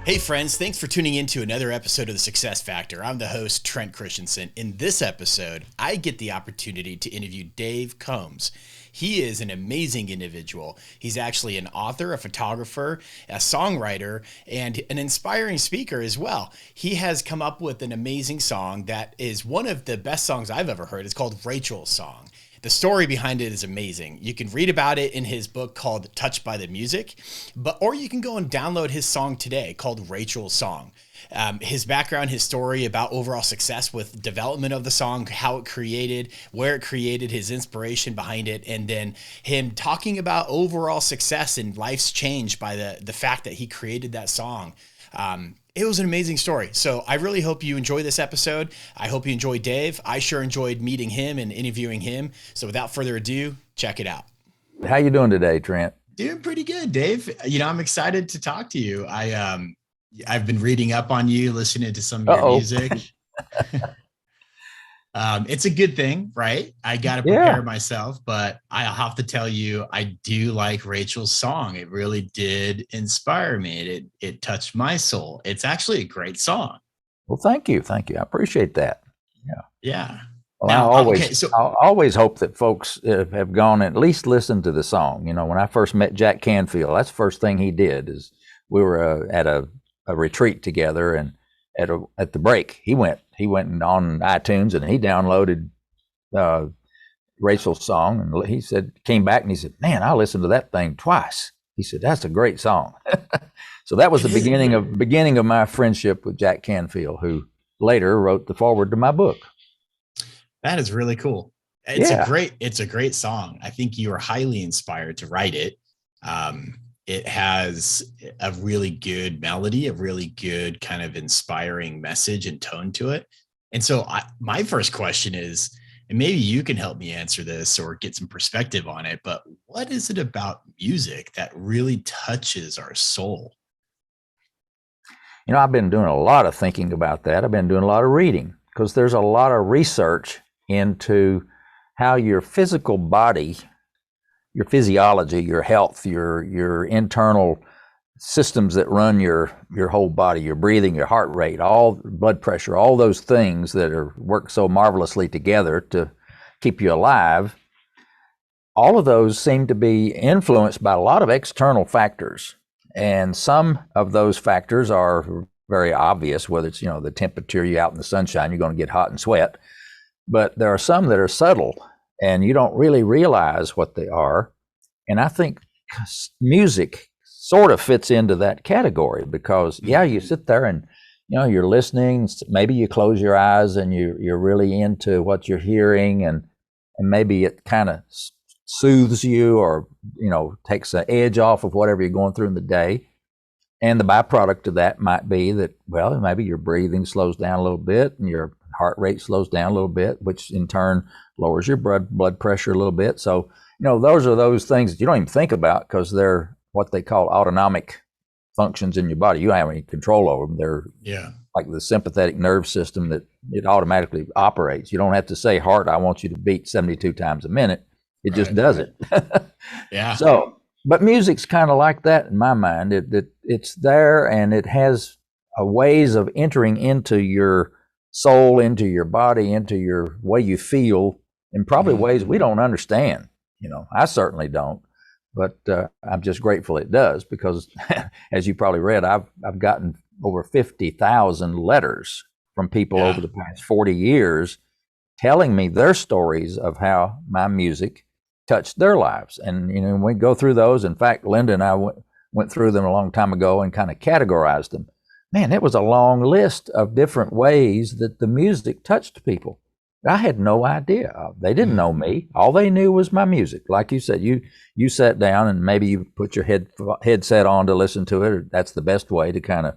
Hey friends, thanks for tuning in to another episode of The Success Factor. I'm the host, Trent Christensen. In this episode, I get the opportunity to interview Dave Combs. He is an amazing individual. He's actually an author, a photographer, a songwriter, and an inspiring speaker as well. He has come up with an amazing song that is one of the best songs I've ever heard. It's called Rachel's Song. The story behind it is amazing. You can read about it in his book called Touched by the Music, or you can go and download his song today called Rachel's Song. His background, his story about overall success with development of the song, how it created, where it created, his inspiration behind it, and then him talking about overall success and life's changed by the fact that he created that song. It was an amazing story. So I really hope you enjoy this episode. I hope you enjoy Dave. I sure enjoyed meeting him and interviewing him. So without further ado, check it out. How you doing today, Trent? Doing pretty good, Dave. I'm excited to talk to you. I've been reading up on you, listening to some of your music. It's a good thing, right? I got to prepare myself, but I'll have to tell you, I do like Rachel's song. It really did inspire me. It touched my soul. It's actually a great song. Well, thank you. Thank you. I appreciate that. Yeah. Well, now, I always hope that folks have gone and at least listened to the song. You know, when I first met Jack Canfield, that's the first thing he did is we were at a retreat together, and at the break, he went on iTunes and he downloaded Rachel's song, and he said, came back and he said, "Man, I listened to that thing twice." He said, "That's a great song." So that was the beginning of my friendship with Jack Canfield, who later wrote the foreword to my book. That is really cool. It's a great song. I think you were highly inspired to write it. It has a really good melody, a really good kind of inspiring message and tone to it. And so my first question is, and maybe you can help me answer this or get some perspective on it, but what is it about music that really touches our soul? You know, I've been doing a lot of thinking about that. I've been doing a lot of reading because there's a lot of research into how your physical body, your physiology, your health, your internal systems that run your whole body, your breathing, your heart rate, all blood pressure, all those things that work so marvelously together to keep you alive, all of those seem to be influenced by a lot of external factors. And some of those factors are very obvious, whether it's, the temperature, you're out in the sunshine, you're going to get hot and sweat. But there are some that are subtle, and you don't really realize what they are. And I think music sort of fits into that category because, you sit there and, you're listening. Maybe you close your eyes and you're really into what you're hearing, and maybe it kind of soothes you or, takes the edge off of whatever you're going through in the day. And the byproduct of that might be that, maybe your breathing slows down a little bit and your heart rate slows down a little bit, which in turn lowers your blood pressure a little bit. So, those are those things that you don't even think about because they're what they call autonomic functions in your body. You don't have any control over them. They're like the sympathetic nerve system that it automatically operates. You don't have to say, "Heart, I want you to beat 72 times a minute." It just does it. So, but music's kind of like that in my mind. It's there, and it has ways of entering into your soul, into your body, into your way you feel, in probably ways we don't understand. I certainly don't, but I'm just grateful it does because, as you probably read, I've gotten over 50,000 letters from people over the past 40 years telling me their stories of how my music touched their lives. And, we go through those. In fact, Linda and I went through them a long time ago and kind of categorized them. Man, it was a long list of different ways that the music touched people. I had no idea. They didn't know me. All they knew was my music. Like you said, you sat down and maybe you put your headset on to listen to it. That's the best way to kind of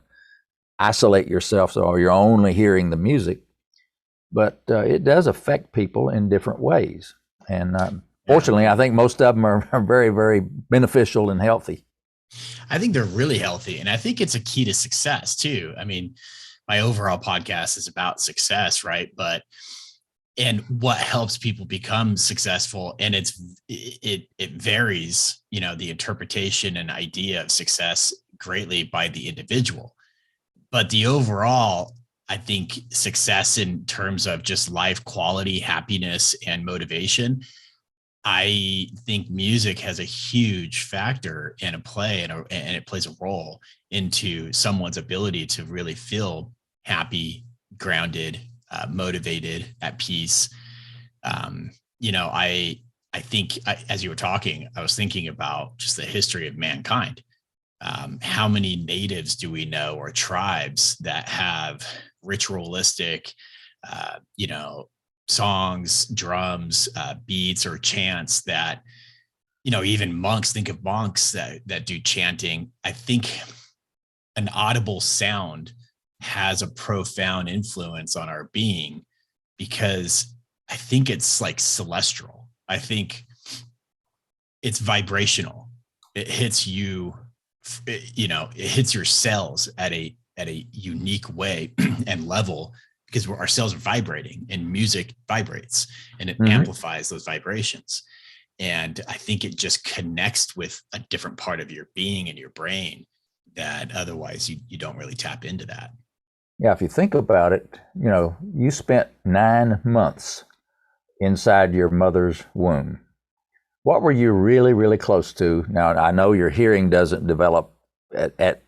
isolate yourself so you're only hearing the music. But it does affect people in different ways. And fortunately, I think most of them are very, very beneficial and healthy. I think they're really healthy. And I think it's a key to success too. I mean, my overall podcast is about success, right? And what helps people become successful. And it varies, the interpretation and idea of success greatly by the individual. But the overall, I think success in terms of just life quality, happiness, and motivation, I think music has a huge factor in a play, and it plays a role into someone's ability to really feel happy, grounded, motivated, at peace. You know, I think as you were talking, I was thinking about just the history of mankind. How many natives do we know, or tribes that have ritualistic, you know, songs, drums, beats, or chants that, you know, even monks, think of monks that do chanting. I think an audible sound has a profound influence on our being, because I think it's like celestial. I think it's vibrational. It hits you, you know, it hits your cells at a unique way and level, because our cells are vibrating, and music vibrates and it amplifies those vibrations. And I think it just connects with a different part of your being and your brain that otherwise you don't really tap into that. Yeah, if you think about it, you know, you spent 9 months inside your mother's womb. What were you really, really close to? Now, I know your hearing doesn't develop at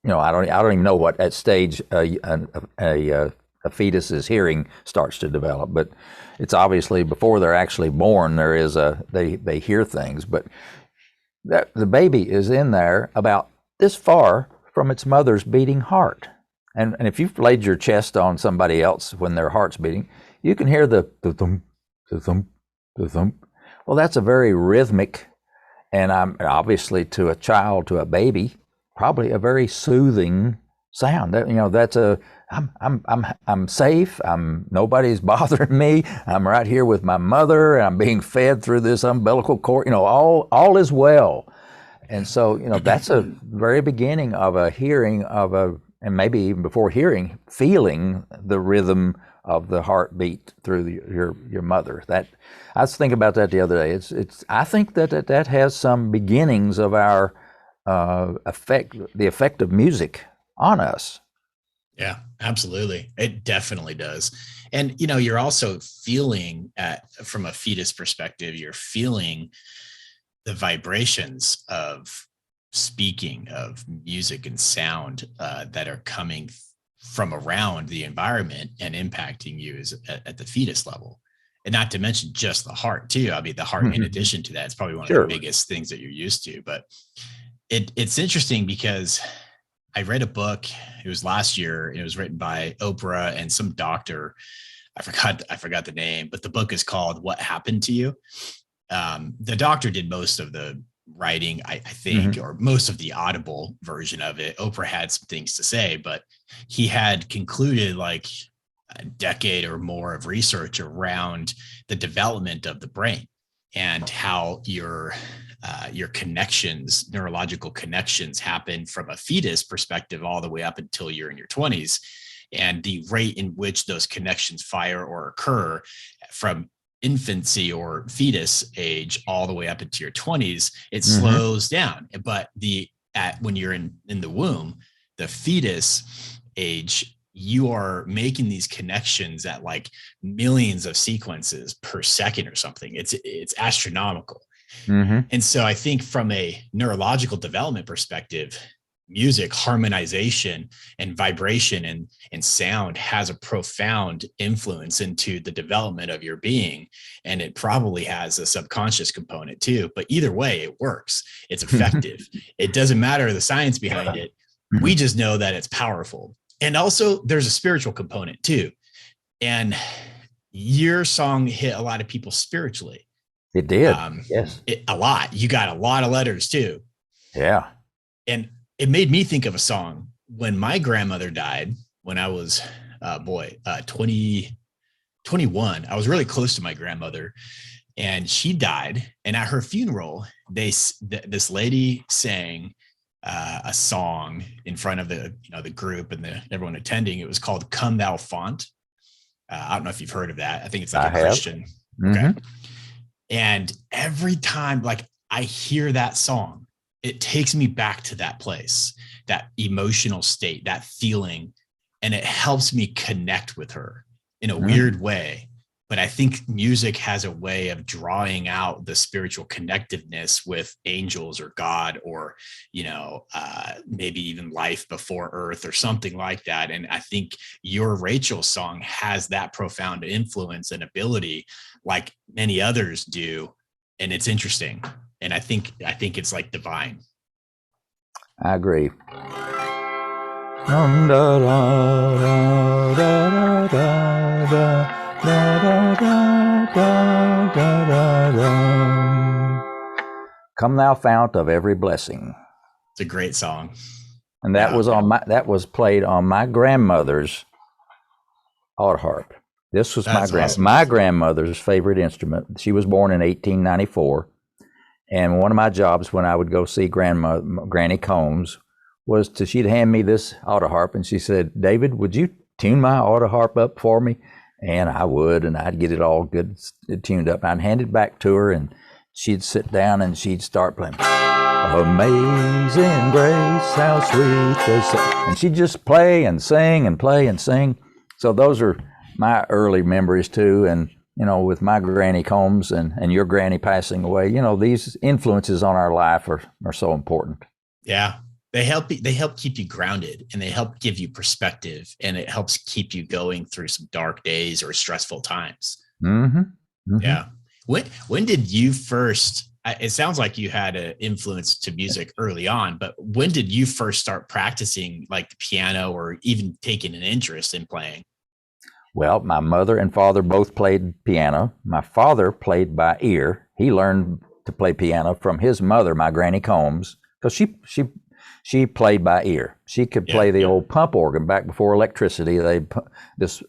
you know, I don't even know what at stage a fetus's hearing starts to develop, but it's obviously before they're actually born. There is they hear things, but that the baby is in there about this far from its mother's beating heart. And if you've laid your chest on somebody else when their heart's beating, you can hear the thump, the thump, the thump. Well, that's a very rhythmic, and I'm obviously to a child, to a baby, probably a very soothing sound. That, you know, that's I'm safe. Nobody's bothering me. I'm right here with my mother, and I'm being fed through this umbilical cord. You know, all is well. And so, you know, that's a very beginning of a hearing of and maybe even before hearing, feeling the rhythm of the heartbeat through your mother. That I was thinking about that the other day. It's I think that has some beginnings of our the effect of music on us. Yeah, absolutely. It definitely does. And, you know, you're also feeling from a fetus perspective, you're feeling the vibrations of speaking, of music and sound that are coming from around the environment and impacting you at the fetus level. And not to mention just the heart too. I mean, the heart, in addition to that, it's probably one of Sure. the biggest things that you're used to. But it's interesting because I read a book. It was last year. It was written by Oprah and some doctor. I forgot the name, but the book is called "What Happened to You." The doctor did most of the writing, I think, or most of the audible version of it. Oprah had some things to say, but he had concluded like a decade or more of research around the development of the brain and how your connections, neurological connections, happen from a fetus perspective all the way up until you're in your 20s, and the rate in which those connections fire or occur from infancy or fetus age all the way up into your 20s, it slows down. But when you're in the womb, the fetus age, you are making these connections at like millions of sequences per second or something. It's astronomical. And so I think from a neurological development perspective, music, harmonization, and vibration and sound has a profound influence into the development of your being. And it probably has a subconscious component too. But either way, it works. It's effective. It doesn't matter the science behind it. We just know that it's powerful. And also there's a spiritual component too. And your song hit a lot of people spiritually. It did. Yes. A lot. You got a lot of letters too. Yeah. And it made me think of a song when my grandmother died when I was 21. I was really close to my grandmother, and she died. And at her funeral, this lady sang a song in front of the group and everyone attending. It was called "Come Thou Font." I don't know if you've heard of that. I think it's like a Christian. Okay. And every time, like, I hear that song, it takes me back to that place, that emotional state, that feeling, and it helps me connect with her in a weird way. But I think music has a way of drawing out the spiritual connectiveness with angels or God, or, maybe even life before earth or something like that. And I think your Rachel song has that profound influence and ability, like many others do. And it's interesting. And I think it's like divine. I agree. Come thou fount of every blessing. It's a great song. And that was played on my grandmother's auto harp. This was my grandmother's favorite instrument. She was born in 1894. And one of my jobs when I would go see Granny Combs was she'd hand me this auto harp, and she said, "David, would you tune my auto harp up for me?" And I would, and I'd get it all good tuned up. I'd hand it back to her, and she'd sit down and she'd start playing. Amazing grace, how sweet the sound. And she'd just play and sing and play and sing. So those are my early memories too. And with my Granny Combs and your granny passing away, these influences on our life are so important. Yeah. They help keep you grounded, and they help give you perspective, and it helps keep you going through some dark days or stressful times. Mm-hmm. Mm-hmm. Yeah. When did you first, it sounds like you had an influence to music early on, but when did you first start practicing like the piano or even taking an interest in playing? Well, my mother and father both played piano. My father played by ear. He learned to play piano from his mother, my Granny Combs, because she played by ear. She could play the old pump organ back before electricity. And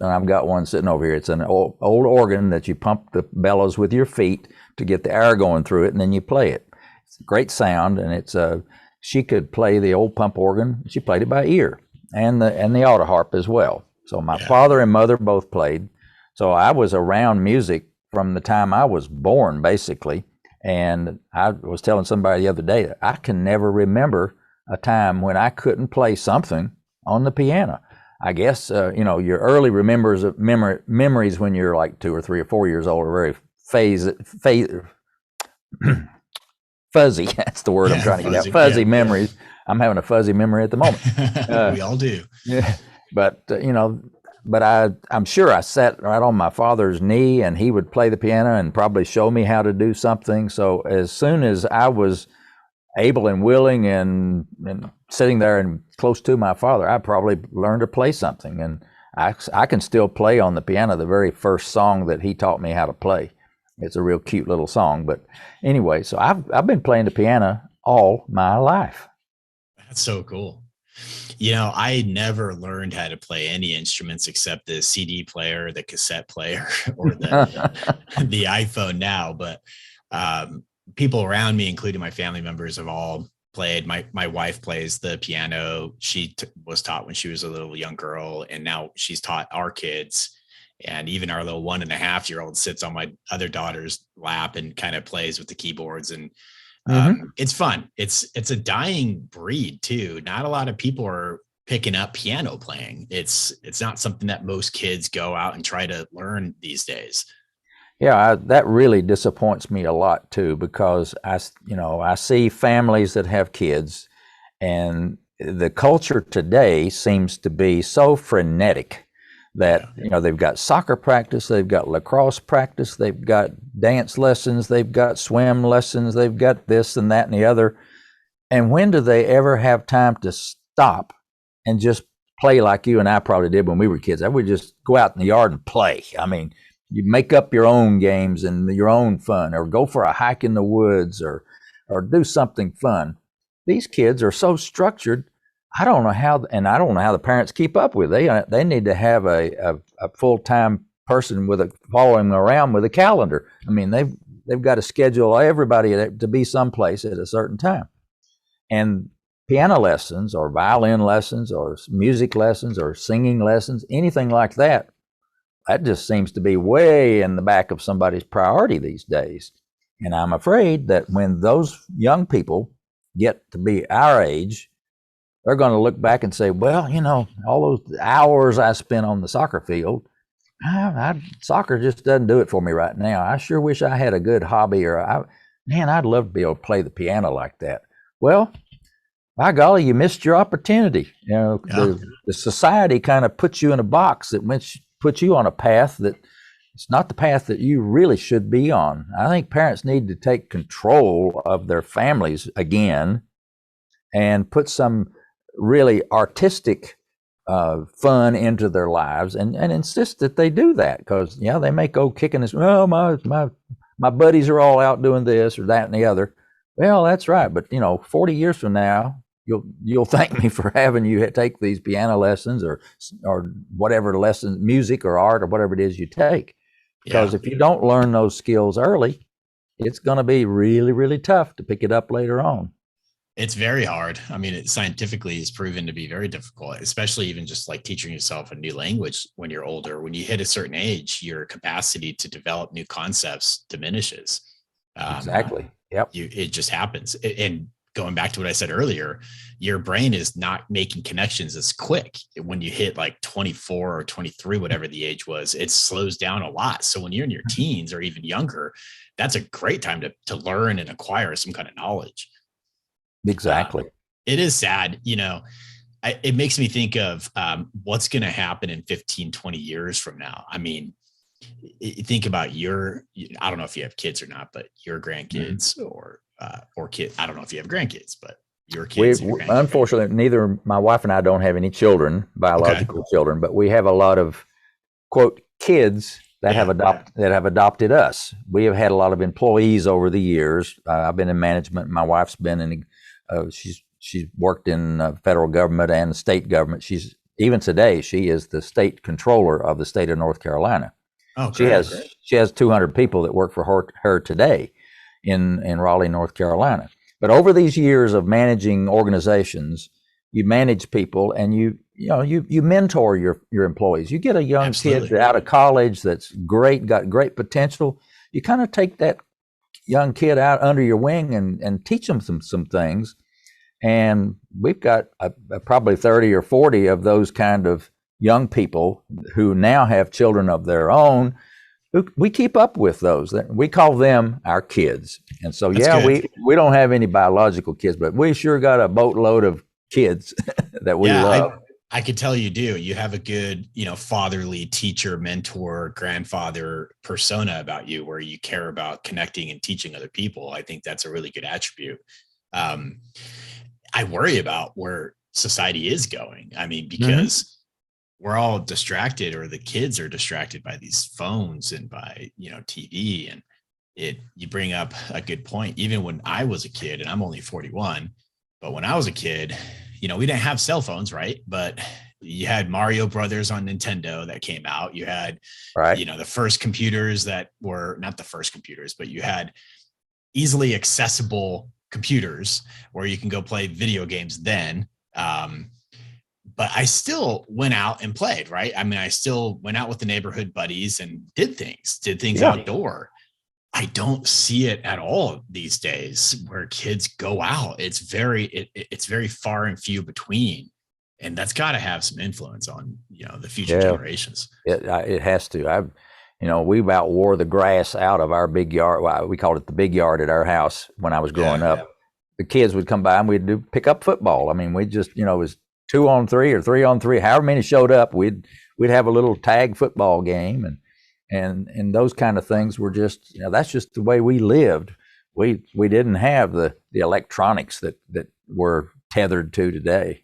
I've got one sitting over here. It's an old organ that you pump the bellows with your feet to get the air going through it, and then you play it. It's a great sound, and she could play the old pump organ. She played it by ear, and the auto harp as well. So my father and mother both played. So I was around music from the time I was born, basically. And I was telling somebody the other day that I can never remember a time when I couldn't play something on the piano. I guess, your early memories when you're like 2 or 3 or 4 years old are very fuzzy. That's the word I'm trying to get out. Fuzzy memories. I'm having a fuzzy memory at the moment. We all do. Yeah. But, I'm sure I sat right on my father's knee, and he would play the piano and probably show me how to do something. So as soon as I was able and willing and sitting there and close to my father, I probably learned to play something. And I can still play on the piano the very first song that he taught me how to play. It's a real cute little song. But anyway, so I've been playing the piano all my life. That's so cool. I never learned how to play any instruments except the CD player, the cassette player, or the iPhone now. But people around me, including my family members, have all played. My wife plays the piano. She was taught when she was a little young girl, and now she's taught our kids. And even our little 1.5-year-old sits on my other daughter's lap and kind of plays with the keyboards. And it's fun. It's a dying breed too. Not a lot of people are picking up piano playing. It's not something that most kids go out and try to learn these days. Yeah, that really disappoints me a lot too, because I see families that have kids, and the culture today seems to be so frenetic that they've got soccer practice, they've got lacrosse practice, they've got dance lessons, they've got swim lessons, they've got this and that and the other. And when do they ever have time to stop and just play like you and I probably did when we were kids? I would just go out in the yard and play. I mean, you make up your own games and your own fun, or go for a hike in the woods, or do something fun. These kids are so structured. I don't know how the parents keep up with it. They need to have a full-time person following them around with a calendar. I mean, they've got to schedule everybody to be someplace at a certain time. And piano lessons or violin lessons or music lessons or singing lessons, anything like that just seems to be way in the back of somebody's priority these days. And I'm afraid that when those young people get to be our age, they're going to look back and say, well, all those hours I spent on the soccer field, soccer just doesn't do it for me right now. I sure wish I had a good hobby, man, I'd love to be able to play the piano like that. Well, by golly, you missed your opportunity. The society kind of puts you in a box that puts you on a path that it's not the path that you really should be on. I think parents need to take control of their families again and put some really artistic fun into their lives and insist that they do that, because they may go kicking this, oh, my buddies are all out doing this or that and the other. Well, that's right, but 40 years from now, you'll thank me for having you take these piano lessons or whatever lessons, music or art or whatever it is you take. Because if you don't learn those skills early, it's going to be really, really tough to pick it up later on. It's very hard. I mean, it scientifically is proven to be very difficult, especially even just like teaching yourself a new language when you're older. When you hit a certain age, your capacity to develop new concepts diminishes. Exactly. Yep. It just happens. And going back to what I said earlier, your brain is not making connections as quick. When you hit like 24 or 23, whatever the age was, it slows down a lot. So when you're in your teens or even younger, that's a great time to learn and acquire some kind of knowledge. Exactly. It is sad. It makes me think of what's going to happen in 15, 20 years from now. I mean, think about I don't know if you have kids or not, but your grandkids or kids. I don't know if you have grandkids, but your kids. Unfortunately, neither my wife and I don't have any children, biological children, but we have a lot of quote kids that have adopted us. We have had a lot of employees over the years. I've been in management. My wife's been in. She's worked in federal government and the state government. Even today she is the state controller of the state of North Carolina. Oh, she has 200 people that work for her today in Raleigh, North Carolina. But over these years of managing organizations, you manage people and you mentor your employees. You get a young kid out of college that's got great potential. You kind of take that young kid out under your wing and teach them some things. And we've got probably 30 or 40 of those kind of young people who now have children of their own. We keep up with those. We call them our kids. And so, we don't have any biological kids, but we sure got a boatload of kids that we love. I could tell you do. You have a good, fatherly teacher, mentor, grandfather persona about you where you care about connecting and teaching other people. I think that's a really good attribute. I worry about where society is going. I mean, because we're all distracted, or the kids are distracted by these phones and by, TV. And you bring up a good point. Even when I was a kid, and I'm only 41, but when I was a kid, we didn't have cell phones, right? But you had Mario Brothers on Nintendo that came out. You had, the first computers that were not the first computers, but you had easily accessible computers where you can go play video games then. But I still went out and played, right? I mean, I still went out with the neighborhood buddies and did things outdoor. I don't see it at all these days where kids go out. It's very far and few between. And that's got to have some influence on, the future generations. It has to. We about wore the grass out of our big yard. Well, we called it the big yard at our house when I was growing up. The kids would come by and we'd pick up football. I mean, we just, it was 2-on-3 or 3-on-3, however many showed up, we'd have a little tag football game and those kind of things were just, that's just the way we lived. We didn't have the electronics that we're tethered to today.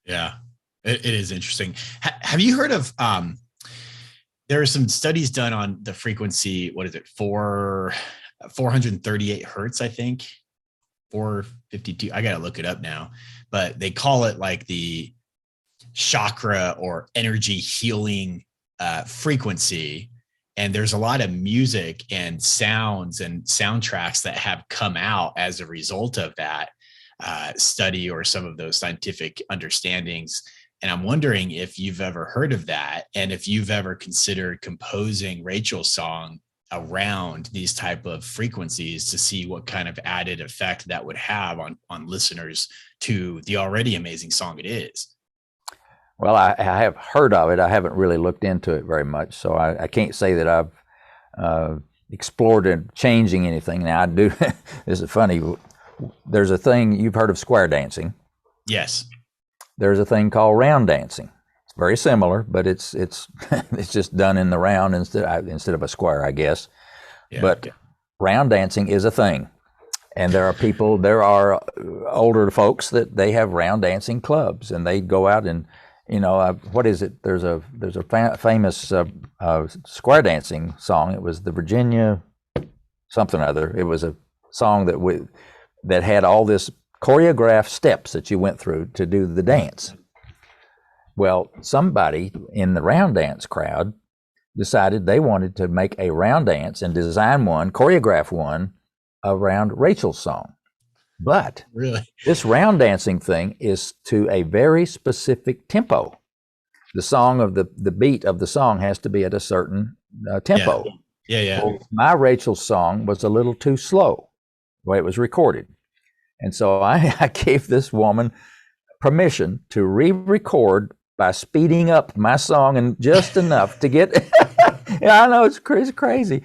Yeah, it is interesting. Have you heard of, there are some studies done on the frequency, what is it, 438 hertz, I think, 452. I got to look it up now, but they call it like the chakra or energy healing frequency. And there's a lot of music and sounds and soundtracks that have come out as a result of that study or some of those scientific understandings. And I'm wondering if you've ever heard of that and if you've ever considered composing Rachel's song around these type of frequencies to see what kind of added effect that would have on listeners to the already amazing song it is. Well, I have heard of it. I haven't really looked into it very much, so I can't say that I've explored it changing anything. Now I do. This is funny. There's a thing, you've heard of square dancing. Yes. There's a thing called round dancing. It's very similar, but it's it's just done in the round instead of a square, I guess. Yeah, but okay. Round dancing is a thing, and there are older folks that they have round dancing clubs, and they go out and, what is it? There's a famous square dancing song. It was the Virginia something or other. It was a song that had all this choreographed steps that you went through to do the dance. Well, somebody in the round dance crowd decided they wanted to make a round dance and design one, choreograph one around Rachel's song. But really, this round dancing thing is to a very specific tempo. The song of the beat of the song has to be at a certain tempo. Yeah. Well, my Rachel song was a little too slow the way it was recorded. And so I gave this woman permission to re-record by speeding up my song and just enough to get, I know it's crazy.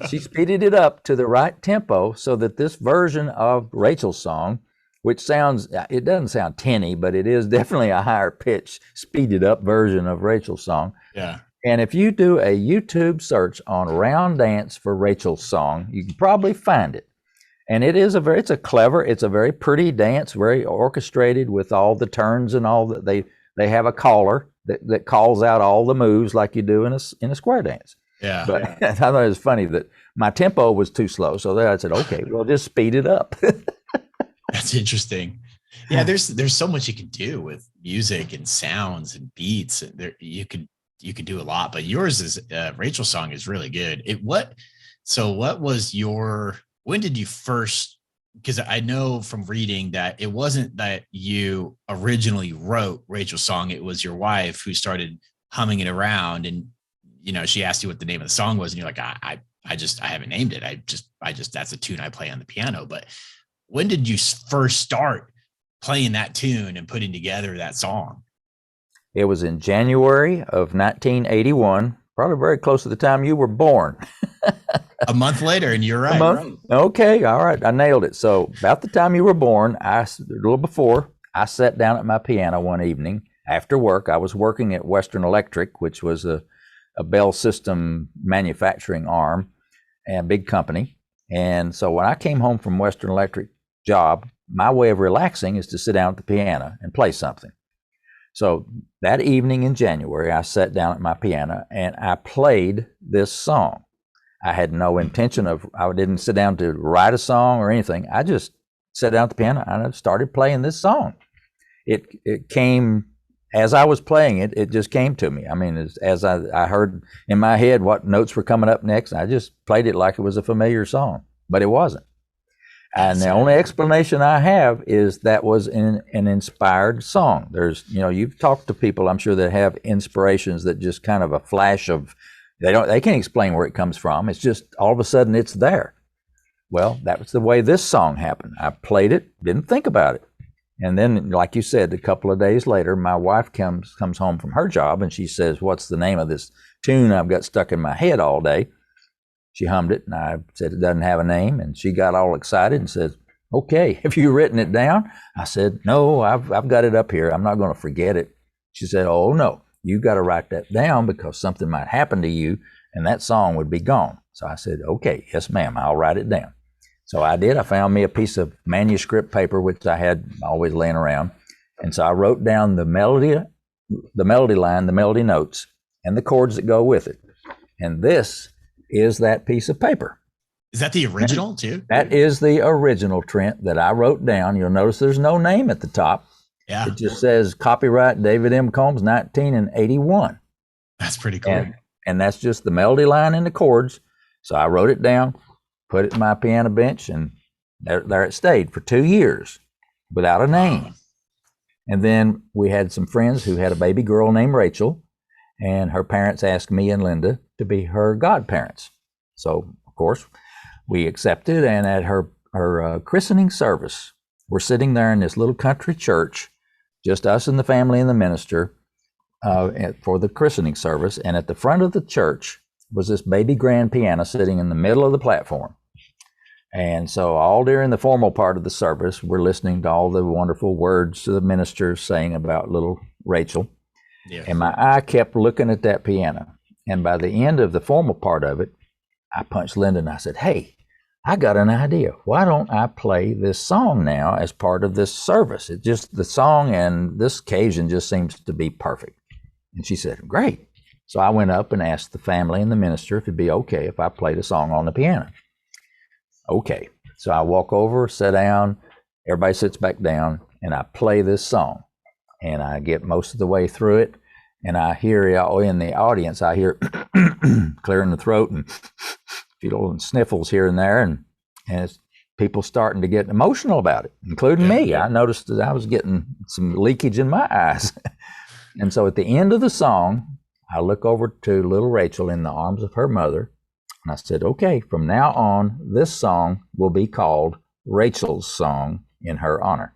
She speeded it up to the right tempo so that this version of Rachel's song, which it doesn't sound tinny, but it is definitely a higher pitch, speeded up version of Rachel's song. Yeah. And if you do a YouTube search on round dance for Rachel's song, you can probably find it. And it's a very pretty dance, very orchestrated with all the turns and all that. They have a caller that calls out all the moves like you do in a square dance. Yeah. But I thought it was funny that my tempo was too slow. So then I said, okay, well, just speed it up. That's interesting. Yeah, there's so much you can do with music and sounds and beats. And you could do a lot, but yours is Rachel's song is really good. When did you first, because I know from reading that it wasn't that you originally wrote Rachel's song, it was your wife who started humming it around, and she asked you what the name of the song was, and you're like, I haven't named it. I just that's a tune I play on the piano. But when did you first start playing that tune and putting together that song? It was in January of 1981, probably very close to the time you were born. A month later, and you're right. A month? Okay, all right, I nailed it. So about the time you were born, a little before, I sat down at my piano one evening after work. I was working at Western Electric, which was a Bell System manufacturing arm, and a big company. And so when I came home from Western Electric job, my way of relaxing is to sit down at the piano and play something. So that evening in January, I sat down at my piano and I played this song. I had no intention I didn't sit down to write a song or anything. I just sat down at the piano and I started playing this song. It came, as I was playing it, it just came to me. I mean, as I heard in my head what notes were coming up next, I just played it like it was a familiar song, but it wasn't. And the only explanation I have is that was an inspired song. There's, you've talked to people, I'm sure, that have inspirations that just kind of a flash of, they can't explain where it comes from. It's just all of a sudden it's there. Well, that was the way this song happened. I played it, didn't think about it. And then, like you said, a couple of days later, my wife comes home from her job and she says, "What's the name of this tune I've got stuck in my head all day?" She hummed it, and I said, "It doesn't have a name." And she got all excited and said, "Okay, have you written it down?" I said, "No, I've got it up here. I'm not going to forget it." She said, "Oh, no, you got to write that down because something might happen to you and that song would be gone." So I said, "Okay, yes, ma'am, I'll write it down." So I did. I found me a piece of manuscript paper, which I had always laying around. And so I wrote down the melody line, the melody notes, and the chords that go with it. And this is that piece of paper. Is that the original too? That is the original, Trent, that I wrote down. You'll notice there's no name at the top. Yeah. It just says copyright David M. Combs, 1981. That's pretty cool. And that's just the melody line and the chords. So I wrote it down, put it in my piano bench, and there it stayed for 2 years without a name. Wow. And then we had some friends who had a baby girl named Rachel, and her parents asked me and Linda to be her godparents. So, of course, we accepted, and at her christening service, we're sitting there in this little country church, just us and the family and the minister for the christening service. And at the front of the church was this baby grand piano sitting in the middle of the platform. And so all during the formal part of the service, we're listening to all the wonderful words the minister saying about little Rachel. Yeah. And my eye kept looking at that piano. And by the end of the formal part of it, I punched Linda and I said, hey, I got an idea. Why don't I play this song now as part of this service? It just, the song and this occasion just seems to be perfect. And she said, great. So I went up and asked the family and the minister if it'd be okay if I played a song on the piano. Okay. So I walk over, sit down, everybody sits back down, and I play this song. And I get most of the way through it, and I hear in the audience, I hear clearing the throat and little sniffles here and there, and it's people starting to get emotional about it, including me. I noticed that I was getting some leakage in my eyes. And so at the end of the song, I look over to little Rachel in the arms of her mother, and I said, okay, from now on, this song will be called Rachel's Song in her honor.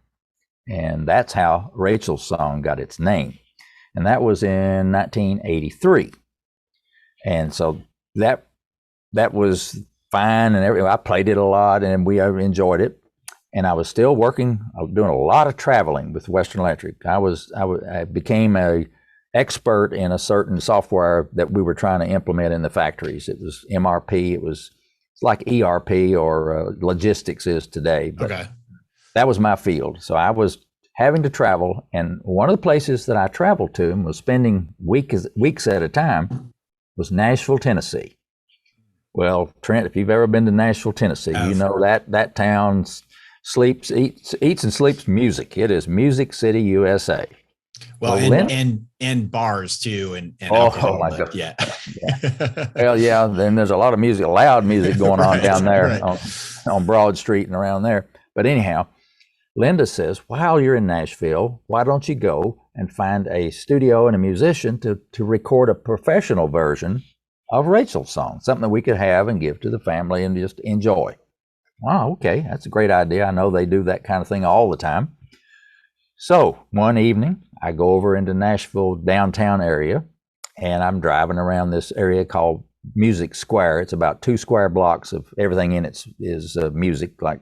And that's how Rachel's Song got its name. And that was in 1983. And so that was fine, and everything. I played it a lot, and we enjoyed it. And I was still working. I was doing a lot of traveling with Western Electric. I became a expert in a certain software that we were trying to implement in the factories. It was MRP. It's like ERP or logistics is today. But okay. That was my field. So I was having to travel, and one of the places that I traveled to and was spending weeks at a time was Nashville, Tennessee. Well, Trent, if you've ever been to Nashville, Tennessee, you know that town eats and sleeps music. It is Music City, USA. Well, and bars too, and oh my God, yeah. Well, yeah. Then there's a lot of music, loud music going on down there on Broad Street and around there. But anyhow, Linda says, while you're in Nashville, why don't you go and find a studio and a musician to record a professional version of Rachel's Song, something that we could have and give to the family and just enjoy. Wow, okay, that's a great idea. I know they do that kind of thing all the time. So one evening, I go over into Nashville downtown area, and I'm driving around this area called Music Square. It's about 2 square blocks of everything in it is music, like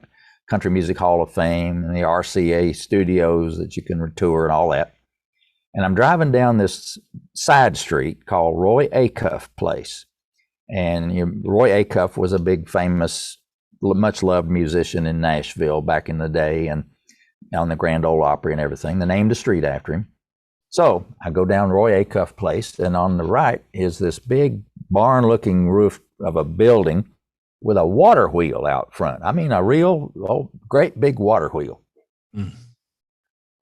Country Music Hall of Fame and the RCA studios that you can tour and all that. And I'm driving down this side street called Roy Acuff Place. And Roy Acuff was a big, famous, much loved musician in Nashville back in the day, and on the Grand Ole Opry and everything. They named a street after him. So I go down Roy Acuff Place, and on the right is this big barn-looking roof of a building with a water wheel out front. I mean, a real great big water wheel. Mm.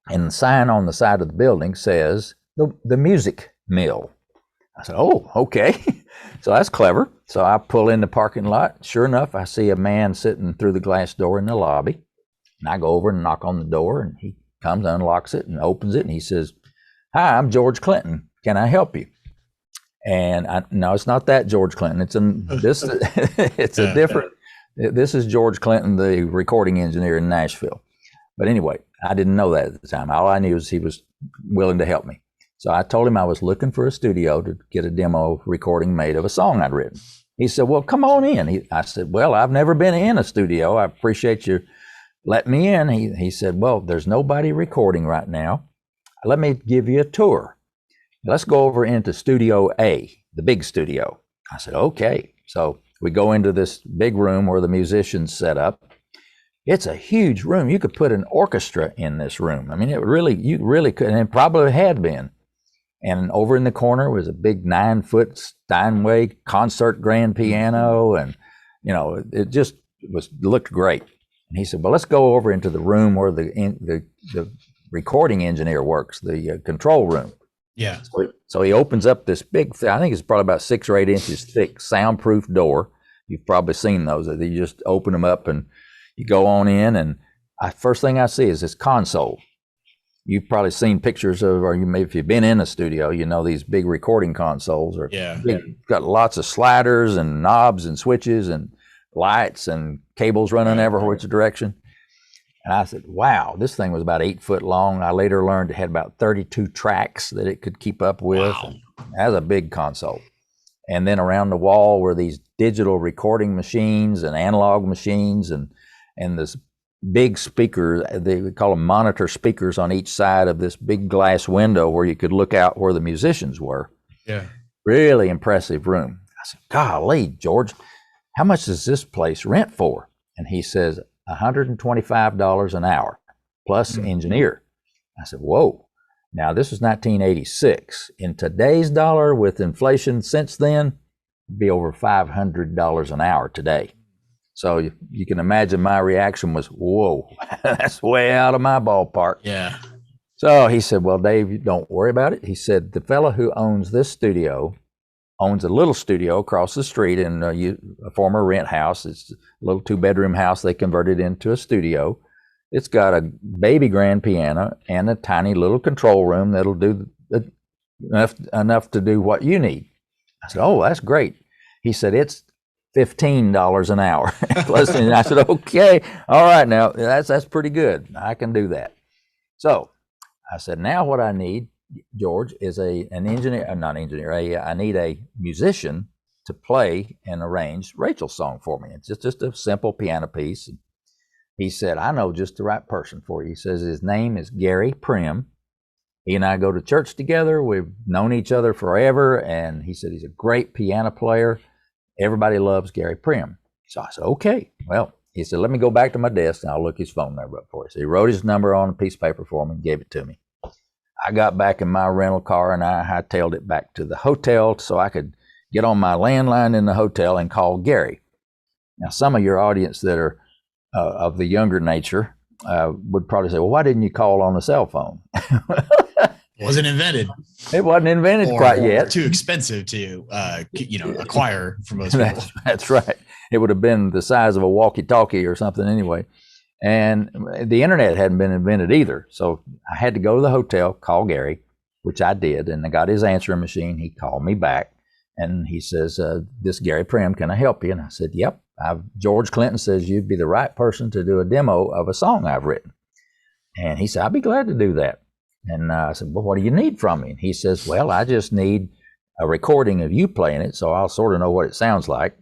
And the sign on the side of the building says the music mill. I said, oh, okay. So that's clever. So I pull in the parking lot. Sure enough, I see a man sitting through the glass door in the lobby. And I go over and knock on the door, and he comes, unlocks it, and opens it. And he says, hi, I'm George Clinton. Can I help you? And no, it's not that George Clinton. This is George Clinton, the recording engineer in Nashville. But anyway, I didn't know that at the time. All I knew was he was willing to help me. So I told him I was looking for a studio to get a demo recording made of a song I'd written. He said, well, come on in. I said, well, I've never been in a studio. I appreciate you letting me in. He said, well, there's nobody recording right now. Let me give you a tour. Let's go over into Studio A, the big studio. I said, okay. So we go into this big room where the musicians set up. It's a huge room. You could put an orchestra in this room. I mean, you really could, and it probably had been. And over in the corner was a big 9-foot Steinway concert grand piano. And, it just looked great. And he said, well, let's go over into the room where the recording engineer works, the control room. Yeah. So he opens up this big, I think it's probably about 6 or 8 inches thick, soundproof door. You've probably seen those. You just open them up and you go on in, and first thing I see is this console. you've probably seen pictures of, or you maybe if you've been in a studio, you know, these big recording consoles are got lots of sliders and knobs and switches and lights and cables running every which direction. And I said, wow, this thing was about 8 foot long. I later learned it had about 32 tracks that it could keep up with. Wow. That was a big console. And then around the wall were these digital recording machines and analog machines and this big speaker, they call them monitor speakers on each side of this big glass window where you could look out where the musicians were. Yeah. Really impressive room. I said, golly, George, how much does this place rent for? And he says, $125 an hour plus engineer. I said, whoa. Now, this was 1986. In today's dollar, with inflation since then, it'd be over $500 an hour today. So you can imagine my reaction was, whoa, that's way out of my ballpark. Yeah. So he said, well, Dave, don't worry about it. He said, the fellow who owns this studio owns a little studio across the street in a former rent house. It's a little 2-bedroom house they converted into a studio. It's got a baby grand piano and a tiny little control room that'll do enough to do what you need. I said, oh, that's great. He said, it's $15 an hour. And I said, okay, all right, now that's pretty good. I can do that. So I said, now what I need, George, is I need a musician to play and arrange Rachel's song for me. It's just a simple piano piece. He said, I know just the right person for you. He says his name is Gary Prim. He and I go to church together. We've known each other forever. And he said he's a great piano player. Everybody loves Gary Prim. So I said, okay. Well, he said, let me go back to my desk and I'll look his phone number up for you. So he wrote his number on a piece of paper for me and gave it to me. I got back in my rental car and I hightailed it back to the hotel so I could get on my landline in the hotel and call Gary. Now, some of your audience that are of the younger nature would probably say, well, why didn't you call on the cell phone? Wasn't invented. It wasn't invented quite yet. Too expensive to acquire for most people. That's right. It would have been the size of a walkie-talkie or something anyway. And the internet hadn't been invented either. So I had to go to the hotel, call Gary, which I did, and I got his answering machine. He called me back and he says, this Gary Prim, can I help you? And I said, yep. George Clinton says you'd be the right person to do a demo of a song I've written. And he said, I'd be glad to do that. And I said, well, what do you need from me? And he says, well, I just need a recording of you playing it so I'll sort of know what it sounds like,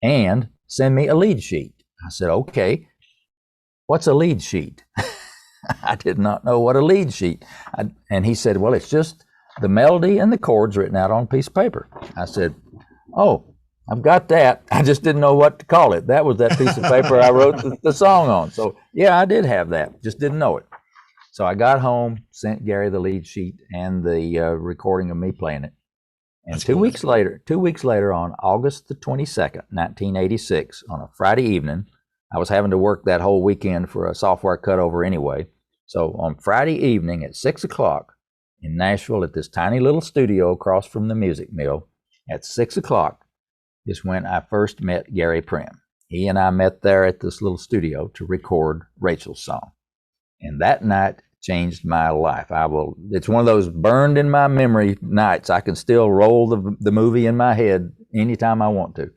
and send me a lead sheet. I said, okay, what's a lead sheet? I did not know what a lead sheet. And he said, well, it's just the melody and the chords written out on a piece of paper. I said, oh, I've got that. I just didn't know what to call it. That was that piece of paper I wrote the song on. So yeah, I did have that. Just didn't know it. So I got home, sent Gary the lead sheet and the recording of me playing it. And That's 2 cool. weeks later, on August the 22nd, 1986, on a Friday evening, I was having to work that whole weekend for a software cutover anyway. So on Friday evening at 6 o'clock in Nashville at this tiny little studio across from the Music Mill, at 6 o'clock is when I first met Gary Prim. He and I met there at this little studio to record Rachel's song. And that night changed my life. It's one of those burned in my memory nights. I can still roll the movie in my head anytime I want to.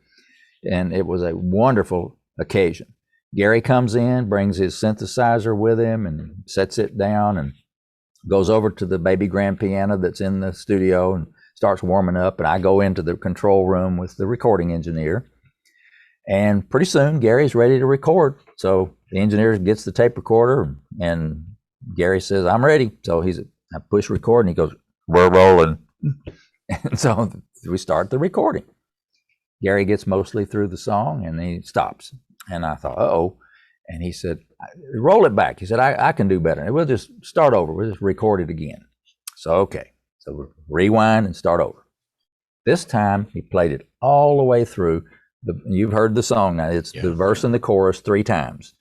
And it was a wonderful occasion. Gary comes in, brings his synthesizer with him and sets it down and goes over to the baby grand piano that's in the studio and starts warming up. And I go into the control room with the recording engineer. And pretty soon Gary's ready to record. So the engineer gets the tape recorder and Gary says, I'm ready. So I push record and he goes, we're rolling. And so we start the recording. Gary gets mostly through the song and he stops. And I thought, uh-oh. And he said, roll it back. He said, I can do better. And we'll just start over. We'll just record it again. So, okay. So we'll rewind and start over. This time he played it all the way through. You've heard the song now. It's the verse and the chorus 3 times.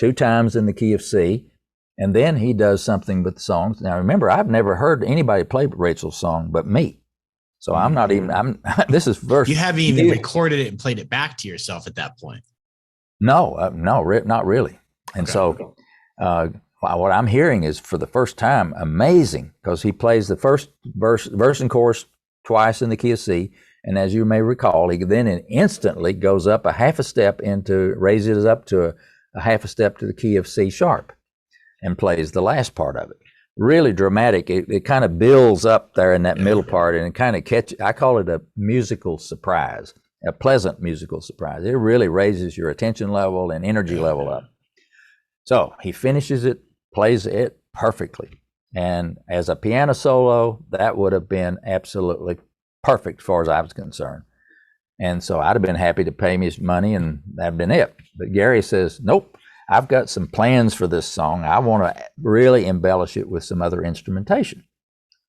2 times in the key of C. And then he does something with the songs. Now remember, I've never heard anybody play Rachel's song but me. So I'm not even, this is verse. You haven't even recorded it and played it back to yourself at that point. No, not really. And so what I'm hearing is, for the first time, amazing, because he plays the first verse and chorus twice in the key of C. And as you may recall, he then instantly goes up a half a step raises up to a half a step to the key of C sharp and plays the last part of it. Really dramatic. It kind of builds up there in that middle part, and it kind of I call it a musical surprise, a pleasant musical surprise. It really raises your attention level and energy level up. So he finishes it, plays it perfectly. And as a piano solo, that would have been absolutely perfect as far as I was concerned. And so I'd have been happy to pay me his money, and that'd been it. But Gary says, nope, I've got some plans for this song. I want to really embellish it with some other instrumentation.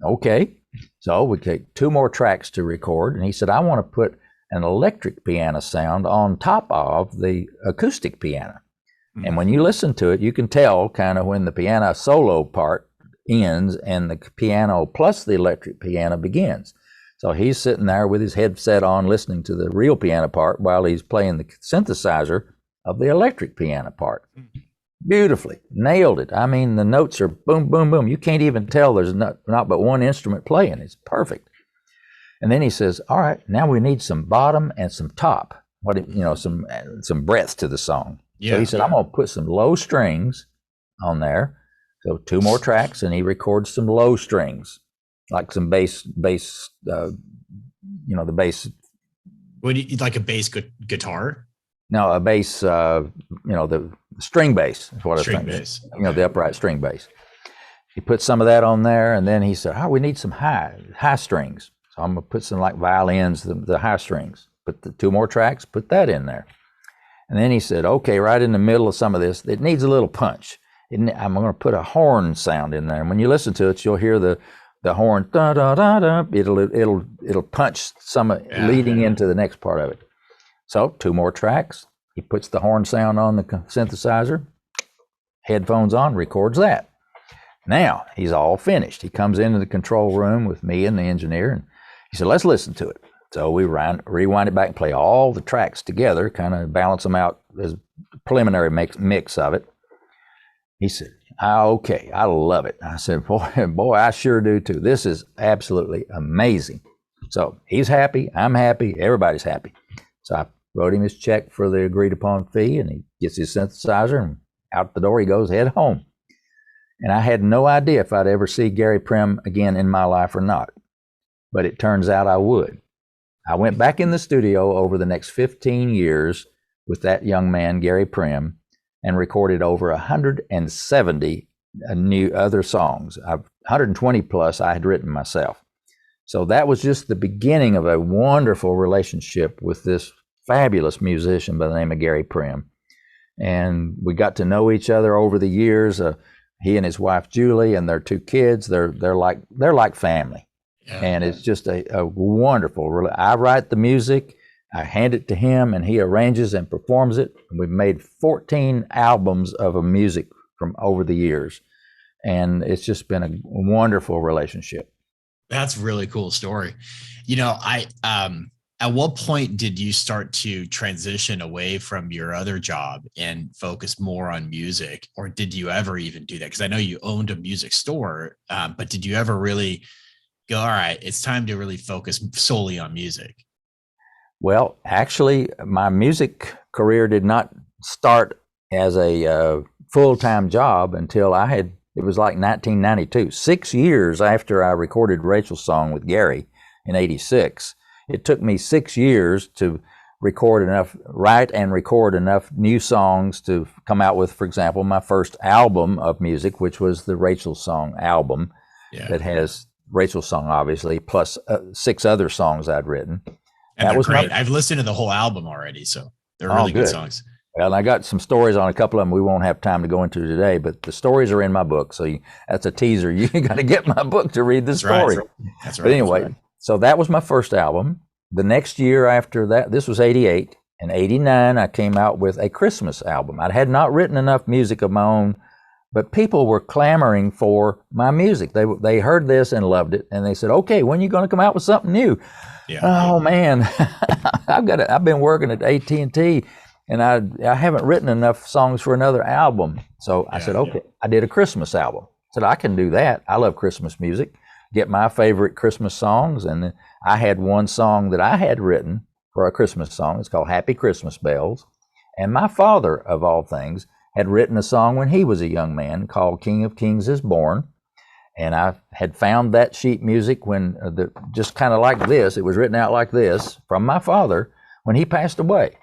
Okay. So we take 2 more tracks to record. And he said, I want to put an electric piano sound on top of the acoustic piano. Mm-hmm. And when you listen to it, you can tell kind of when the piano solo part ends and the piano plus the electric piano begins. So he's sitting there with his headset on, listening to the real piano part while he's playing the synthesizer of the electric piano part. Beautifully. Nailed it. I mean, the notes are boom, boom, boom. You can't even tell there's not but one instrument playing. It's perfect. And then he says, all right, now we need some bottom and some top. Some breadth to the song. Yeah. So he said, I'm going to put some low strings on there. So 2 more tracks, and he records some low strings, like some bass, the bass. Like a bass guitar? No, a bass, the string bass is what I think. String bass. Okay. The upright string bass. He put some of that on there, and then he said, we need some high strings. So I'm going to put some like violins, the high strings. Put the 2 more tracks, put that in there. And then he said, okay, right in the middle of some of this, it needs a little punch. I'm going to put a horn sound in there. And when you listen to it, you'll hear the horn, da da da da. It'll punch some leading into the next part of it. So 2 more tracks. He puts the horn sound on the synthesizer, headphones on, records that. Now he's all finished. He comes into the control room with me and the engineer, and he said, let's listen to it. So we rewind it back and play all the tracks together, kind of balance them out as a preliminary mix of it. He said, okay, I love it. I said, boy, I sure do too. This is absolutely amazing. So he's happy, I'm happy, everybody's happy. So I wrote him his check for the agreed upon fee, and he gets his synthesizer, and out the door he goes, head home. And I had no idea if I'd ever see Gary Prim again in my life or not. But it turns out I would. I went back in the studio over the next 15 years with that young man, Gary Prim, and recorded over 170 new other songs. 120 plus I had written myself. So that was just the beginning of a wonderful relationship with this fabulous musician by the name of Gary Prim. And we got to know each other over the years. He and his wife Julie and their 2 kids, they're like family. Yeah. And it's just a wonderful. I write the music, I hand it to him, and he arranges and performs it. And we've made 14 albums of music from over the years, and it's just been a wonderful relationship. That's a really cool story. At what point did you start to transition away from your other job and focus more on music, or did you ever even do that? Because I know you owned a music store, but did you ever really go, all right, it's time to really focus solely on music? Well, actually, my music career did not start as a full-time job until it was like 1992, 6 years after I recorded Rachel's song with Gary in '86. It took me 6 years to write and record enough new songs to come out with, for example, my first album of music, which was the Rachel's Song album that has Rachel's Song, obviously, plus 6 other songs I'd written. And that was great. I've listened to the whole album already, so they're really good songs. Well, and I got some stories on a couple of them we won't have time to go into today, but the stories are in my book, so that's a teaser. You got to get my book to read the story. That's right. But anyway, so that was my first album. The next year after that, this was '88. In '89, I came out with a Christmas album. I had not written enough music of my own, but people were clamoring for my music. They heard this and loved it, and they said, "Okay, when are you going to come out with something new?" Yeah. Oh man, I've been working at AT&T, and I haven't written enough songs for another album. So I said, okay, I did a Christmas album. I said, I can do that. I love Christmas music. Get my favorite Christmas songs. And then I had one song that I had written for a Christmas song. It's called Happy Christmas Bells. And my father, of all things, had written a song when he was a young man called King of Kings is Born. And I had found that sheet music when, just kind of like this, it was written out like this from my father when he passed away.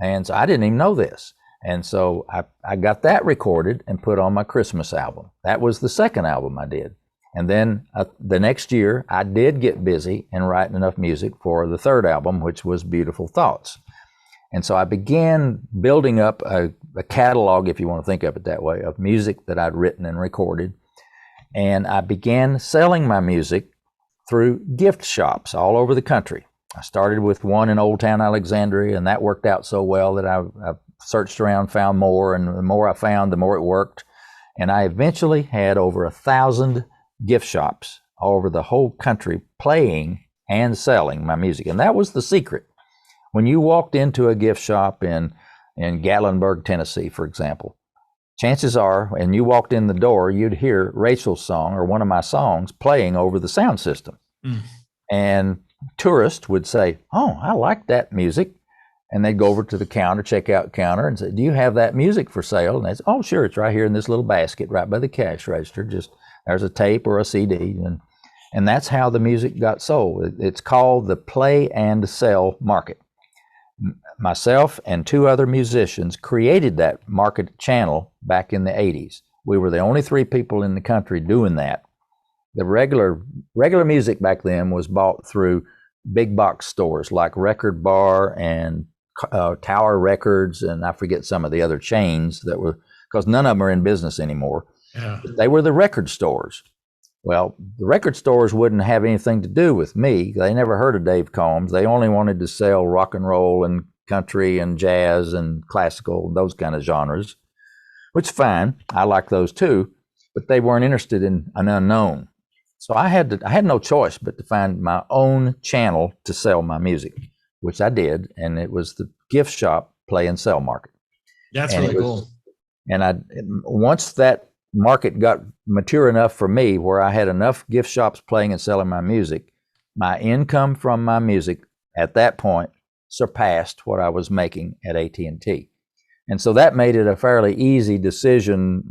And so I didn't even know this. And so I got that recorded and put on my Christmas album. That was the second album I did. And then the next year, I did get busy and writing enough music for the third album, which was Beautiful Thoughts. And so I began building up a catalog, if you want to think of it that way, of music that I'd written and recorded. And I began selling my music through gift shops all over the country. I started with one in Old Town Alexandria, and that worked out so well that I searched around, found more, and the more I found, the more it worked. And I eventually had over 1,000 gift shops all over the whole country playing and selling my music. And that was the secret. When you walked into a gift shop in Gatlinburg, Tennessee, for example, chances are, and you walked in the door, you'd hear Rachel's song or one of my songs playing over the sound system. And tourists would say, oh, I like that music. And they'd go over to the checkout counter, and say, do you have that music for sale? And they'd say, oh, sure, it's right here in this little basket right by the cash register. Just there's a tape or a CD. And that's how the music got sold. It's called the play and sell market. Myself and two other musicians created that market channel back in the 80s. We were the only three people in the country doing that. The regular music back then was bought through big box stores like Record Bar and Tower Records, and I forget some of the other chains that were, because none of them are in business anymore. Yeah. They were the record stores. Well, the record stores wouldn't have anything to do with me. They never heard of Dave Combs. They only wanted to sell rock and roll and country and jazz and classical and those kind of genres, which is fine. I like those too, but they weren't interested in an unknown. So I had no choice but to find my own channel to sell my music, which I did, and it was the gift shop play and sell market. That's really cool. And once that market got mature enough for me where I had enough gift shops playing and selling my music, my income from my music at that point surpassed what I was making at AT&T. And so that made it a fairly easy decision,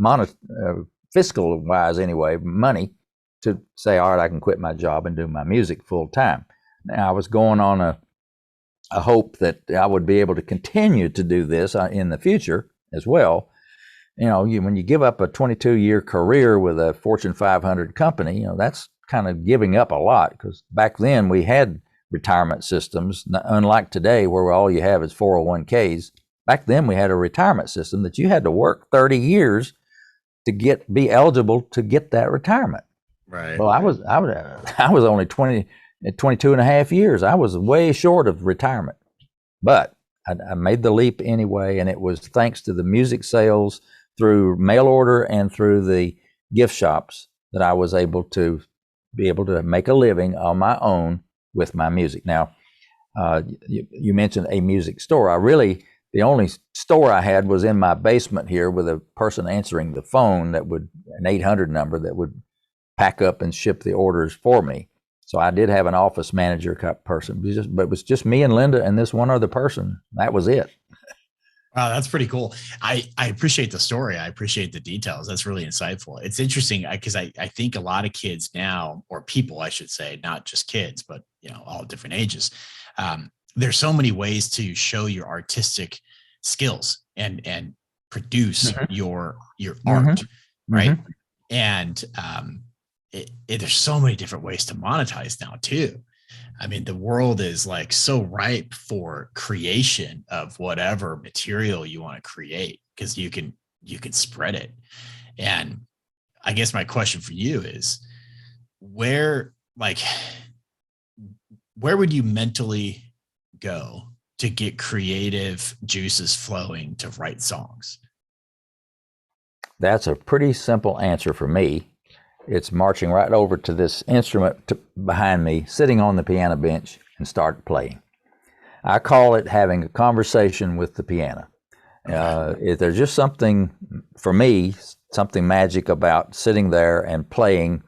fiscal wise anyway, money, to say, all right, I can quit my job and do my music full time. Now I was going on a hope that I would be able to continue to do this in the future as well. You know, when you give up a 22-year career with a Fortune 500 company, you know, that's kind of giving up a lot, because back then we had retirement systems, unlike today where all you have is 401ks. Back then we had a retirement system that you had to work 30 years to be eligible to get that retirement. Right. Well, I was only 22 and a half years. I was way short of retirement, but I made the leap anyway. And it was thanks to the music sales through mail order and through the gift shops that I was able to make a living on my own with my music. Now, you mentioned a music store. The only store I had was in my basement here with a person answering the phone an 800 number that would pack up and ship the orders for me. So I did have an office manager type person, but it was just me and Linda and this one other person. That was it. Wow, that's pretty cool. I appreciate the story. I appreciate the details. That's really insightful. It's interesting because I think a lot of kids now, or people, I should say, not just kids, but all different ages. There's so many ways to show your artistic skills and produce your art, right? And there's so many different ways to monetize now too. I mean, the world is like so ripe for creation of whatever material you want to create, because you can spread it. And I guess my question for you is, where would you mentally go to get creative juices flowing to write songs? That's a pretty simple answer for me. It's marching right over to this instrument behind me, sitting on the piano bench, and start playing. I call it having a conversation with the piano. Okay. There's just something, for me, something magic about sitting there and playing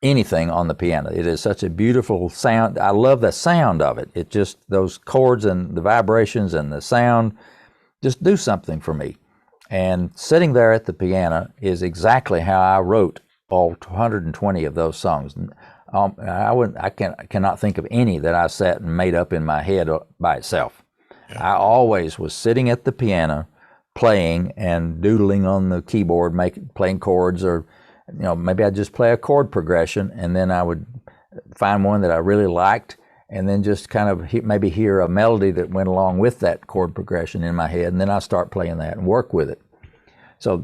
anything on the piano. It is such a beautiful sound. I love the sound of it. It just, those chords and the vibrations and the sound just do something for me. And sitting there at the piano is exactly how I wrote all 120 of those songs. I cannot think of any that I sat and made up in my head by itself. Yeah. I always was sitting at the piano, playing and doodling on the keyboard, playing chords, or maybe I'd just play a chord progression, and then I would find one that I really liked, and then just kind of maybe hear a melody that went along with that chord progression in my head, and then I start playing that and work with it. So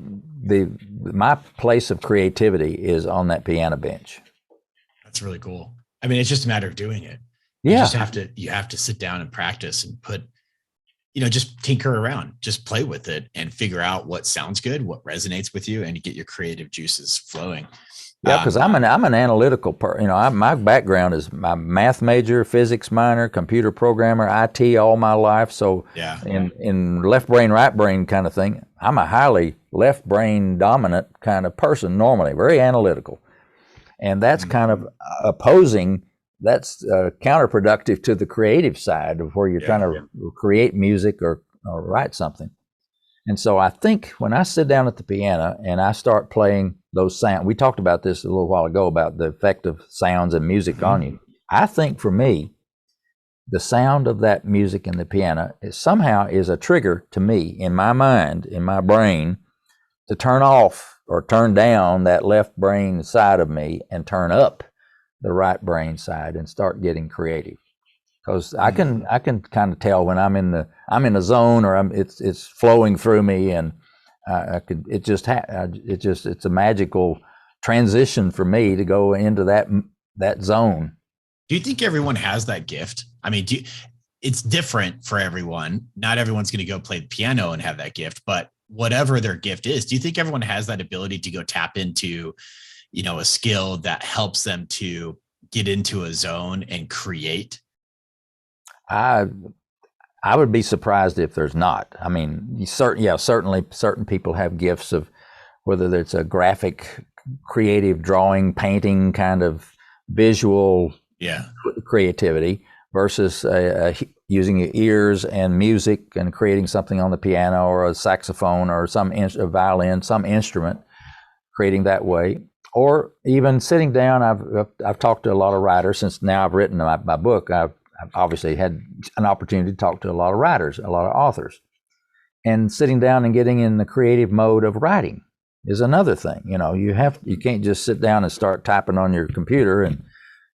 my place of creativity is on that piano bench. That's really cool. I mean, it's just a matter of doing it. Yeah. You have to sit down and practice and put, just tinker around, just play with it and figure out what sounds good, what resonates with you, and you get your creative juices flowing. Yeah, because I'm an analytical person. My background is my math major, physics minor, computer programmer, IT all my life. So yeah, in left brain, right brain kind of thing, I'm a highly left brain dominant kind of person normally, very analytical. And that's kind of opposing, that's counterproductive to the creative side of where you're trying to create music or write something. And so I think when I sit down at the piano and I start playing those sounds, we talked about this a little while ago about the effect of sounds and music on you. I think for me, the sound of that music in the piano somehow is a trigger to me in my mind, in my brain, to turn off or turn down that left brain side of me and turn up the right brain side and start getting creative. Because I can kind of tell when I'm in a zone, or it's flowing through me, and it's a magical transition for me to go into that zone. Do you think everyone has that gift? I mean, it's different for everyone. Not everyone's going to go play the piano and have that gift, but whatever their gift is, do you think everyone has that ability to go tap into, a skill that helps them to get into a zone and create? I would be surprised if there's not. I mean, certainly certain people have gifts of whether it's a graphic, creative drawing, painting kind of visual creativity versus using your ears and music and creating something on the piano or a saxophone or a violin, some instrument, creating that way. Or even sitting down. I've talked to a lot of writers since now I've written my book. I've obviously had an opportunity to talk to a lot of writers, a lot of authors, and sitting down and getting in the creative mode of writing is another thing. You can't just sit down and start typing on your computer, and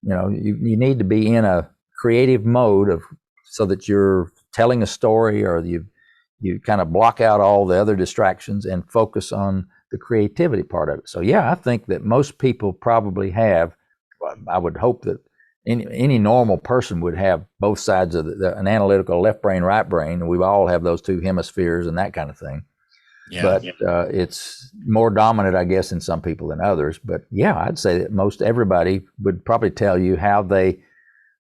you need to be in a creative mode so that you're telling a story, or you kind of block out all the other distractions and focus on the creativity part of it. So I think that most people probably have. I would hope that any normal person would have both sides of an analytical left brain, right brain. We all have those two hemispheres and that kind of thing. But it's more dominant, I guess, in some people than others. But I'd say that everybody would probably tell you how they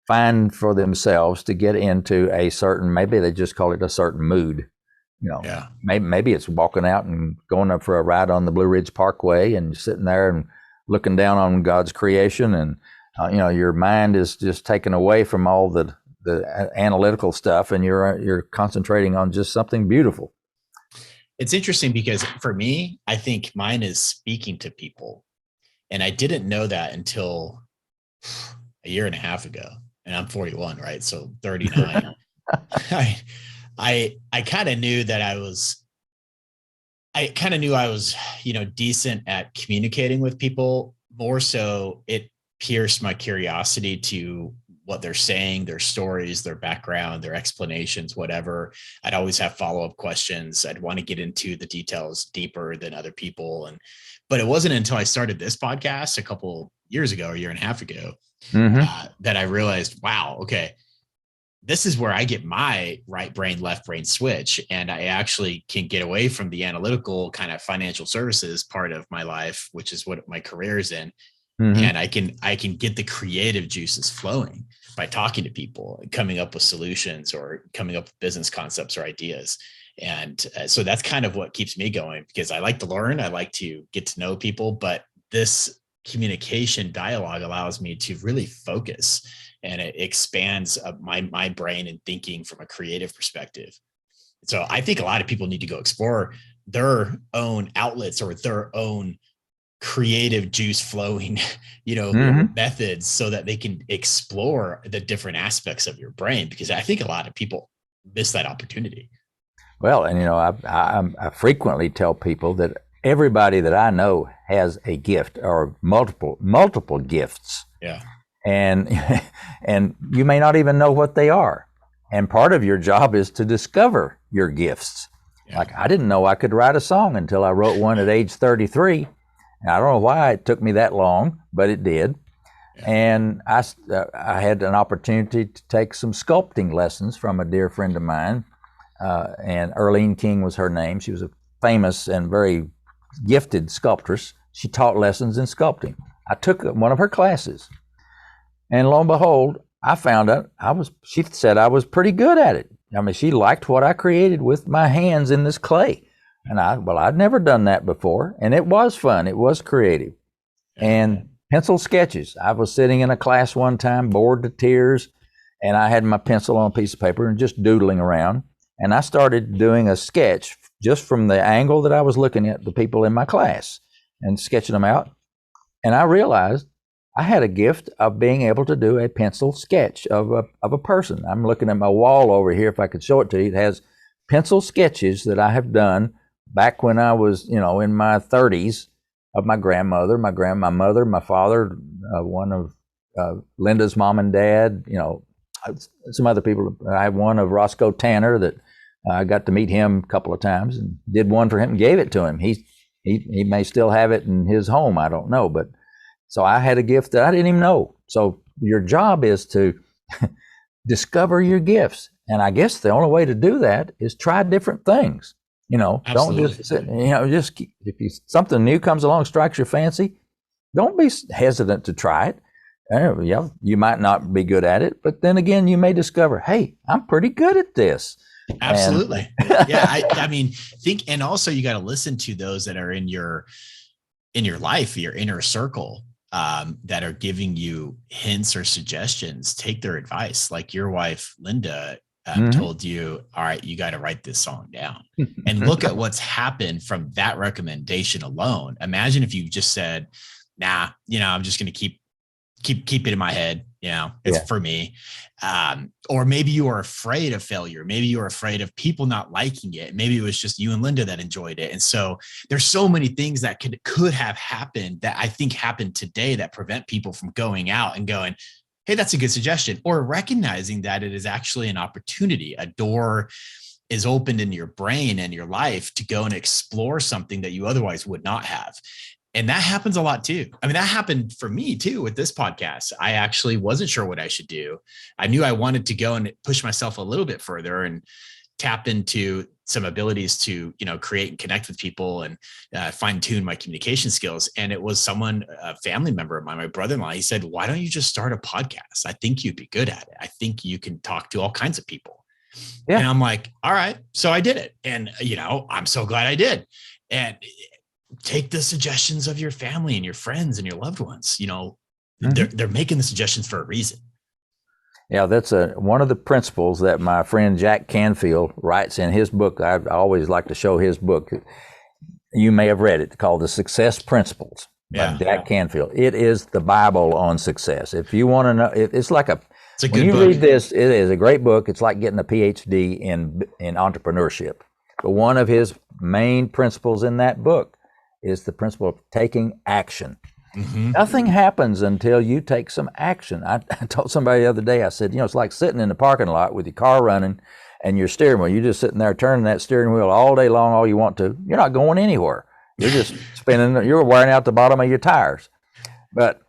find for themselves to get into a certain, maybe they just call it a certain mood. Maybe it's walking out and going up for a ride on the Blue Ridge Parkway and sitting there and looking down on God's creation, and your mind is just taken away from all the analytical stuff, and you're concentrating on just something beautiful. It's interesting because for me, I think mine is speaking to people, and I didn't know that until a year and a half ago, and I'm 41, right? So 39. I kind of knew that I was decent at communicating with people. More so, it pierced my curiosity to what they're saying, their stories, their background, their explanations, whatever. I'd always have follow-up questions. I'd want to get into the details deeper than other people. But it wasn't until I started this podcast a couple years ago, a year and a half ago, that I realized, wow, okay, this is where I get my right brain, left brain switch. And I actually can get away from the analytical kind of financial services part of my life, which is what my career is in, and I can get the creative juices flowing by talking to people and coming up with solutions or coming up with business concepts or ideas. And so that's kind of what keeps me going, because I like to learn, I like to get to know people, but this communication dialogue allows me to really focus, and it expands my brain and thinking from a creative perspective. So I think a lot of people need to go explore their own outlets or their own creative juice flowing, methods, so that they can explore the different aspects of your brain, because I think a lot of people miss that opportunity. Well, and I frequently tell people that everybody that I know has a gift or multiple gifts. Yeah. And and you may not even know what they are. And part of your job is to discover your gifts. Yeah. Like, I didn't know I could write a song until I wrote one at age 33. And I don't know why it took me that long, but it did. Yeah. And I had an opportunity to take some sculpting lessons from a dear friend of mine. And Erlene King was her name. She was a famous and very gifted sculptress. She taught lessons in sculpting. I took one of her classes, and lo and behold, I found out she said I was pretty good at it. I mean, she liked what I created with my hands in this clay. And I'd never done that before, and it was fun. It was creative. And pencil sketches. I was sitting in a class one time, bored to tears, and I had my pencil on a piece of paper and just doodling around. And I started doing a sketch just from the angle that I was looking at the people in my class and sketching them out. And I realized I had a gift of being able to do a pencil sketch of a person. I'm looking at my wall over here. If I could show it to you, it has pencil sketches that I have done back when I was, in my 30s, of my grandmother, my mother, my father, one of Linda's mom and dad, some other people. I have one of Roscoe Tanner that I got to meet him a couple of times and did one for him and gave it to him. He may still have it in his home. I don't know. But so I had a gift that I didn't even know. So your job is to discover your gifts. And I guess the only way to do that is try different things. Don't just sit, if something new comes along, strikes your fancy, don't be hesitant to try it. Yeah, you might not be good at it, but then again, you may discover, hey, I'm pretty good at this. Absolutely. Yeah. I mean, and also you got to listen to those that are in your life, your inner circle, that are giving you hints or suggestions. Take their advice. Like your wife, Linda, told you, all right, you got to write this song down, and look at what's happened from that recommendation alone. Imagine if you just said, nah, I'm just going to keep it in my head. It's for me. Or maybe you were afraid of failure. Maybe you were afraid of people not liking it. Maybe it was just you and Linda that enjoyed it. And so there's so many things that could have happened that I think happened today that prevent people from going out and going, hey, that's a good suggestion, or recognizing that it is actually an opportunity. A door is opened in your brain and your life to go and explore something that you otherwise would not have. And that happens a lot too. I mean, that happened for me too with this podcast. I actually wasn't sure what I should do. I knew I wanted to go and push myself a little bit further and tap into some abilities to, create and connect with people and fine tune my communication skills. And it was a family member of mine, my brother-in-law. He said, why don't you just start a podcast? I think you'd be good at it. I think you can talk to all kinds of people. Yeah. And I'm like, all right. So I did it. And, I'm so glad I did. And take the suggestions of your family and your friends and your loved ones. They're making the suggestions for a reason. Yeah, that's one of the principles that my friend Jack Canfield writes in his book. I always like to show his book. You may have read it, called The Success Principles by Jack Canfield. It is the Bible on success. If you want to know, it's like it's a good book. When you read this, it is a great book. It's like getting a PhD in entrepreneurship. But one of his main principles in that book is the principle of taking action. Mm-hmm. Nothing happens until you take some action. I told somebody the other day, I said, it's like sitting in the parking lot with your car running and your steering wheel. You're just sitting there turning that steering wheel all day long, all you want to. You're not going anywhere. You're just you're wearing out the bottom of your tires. But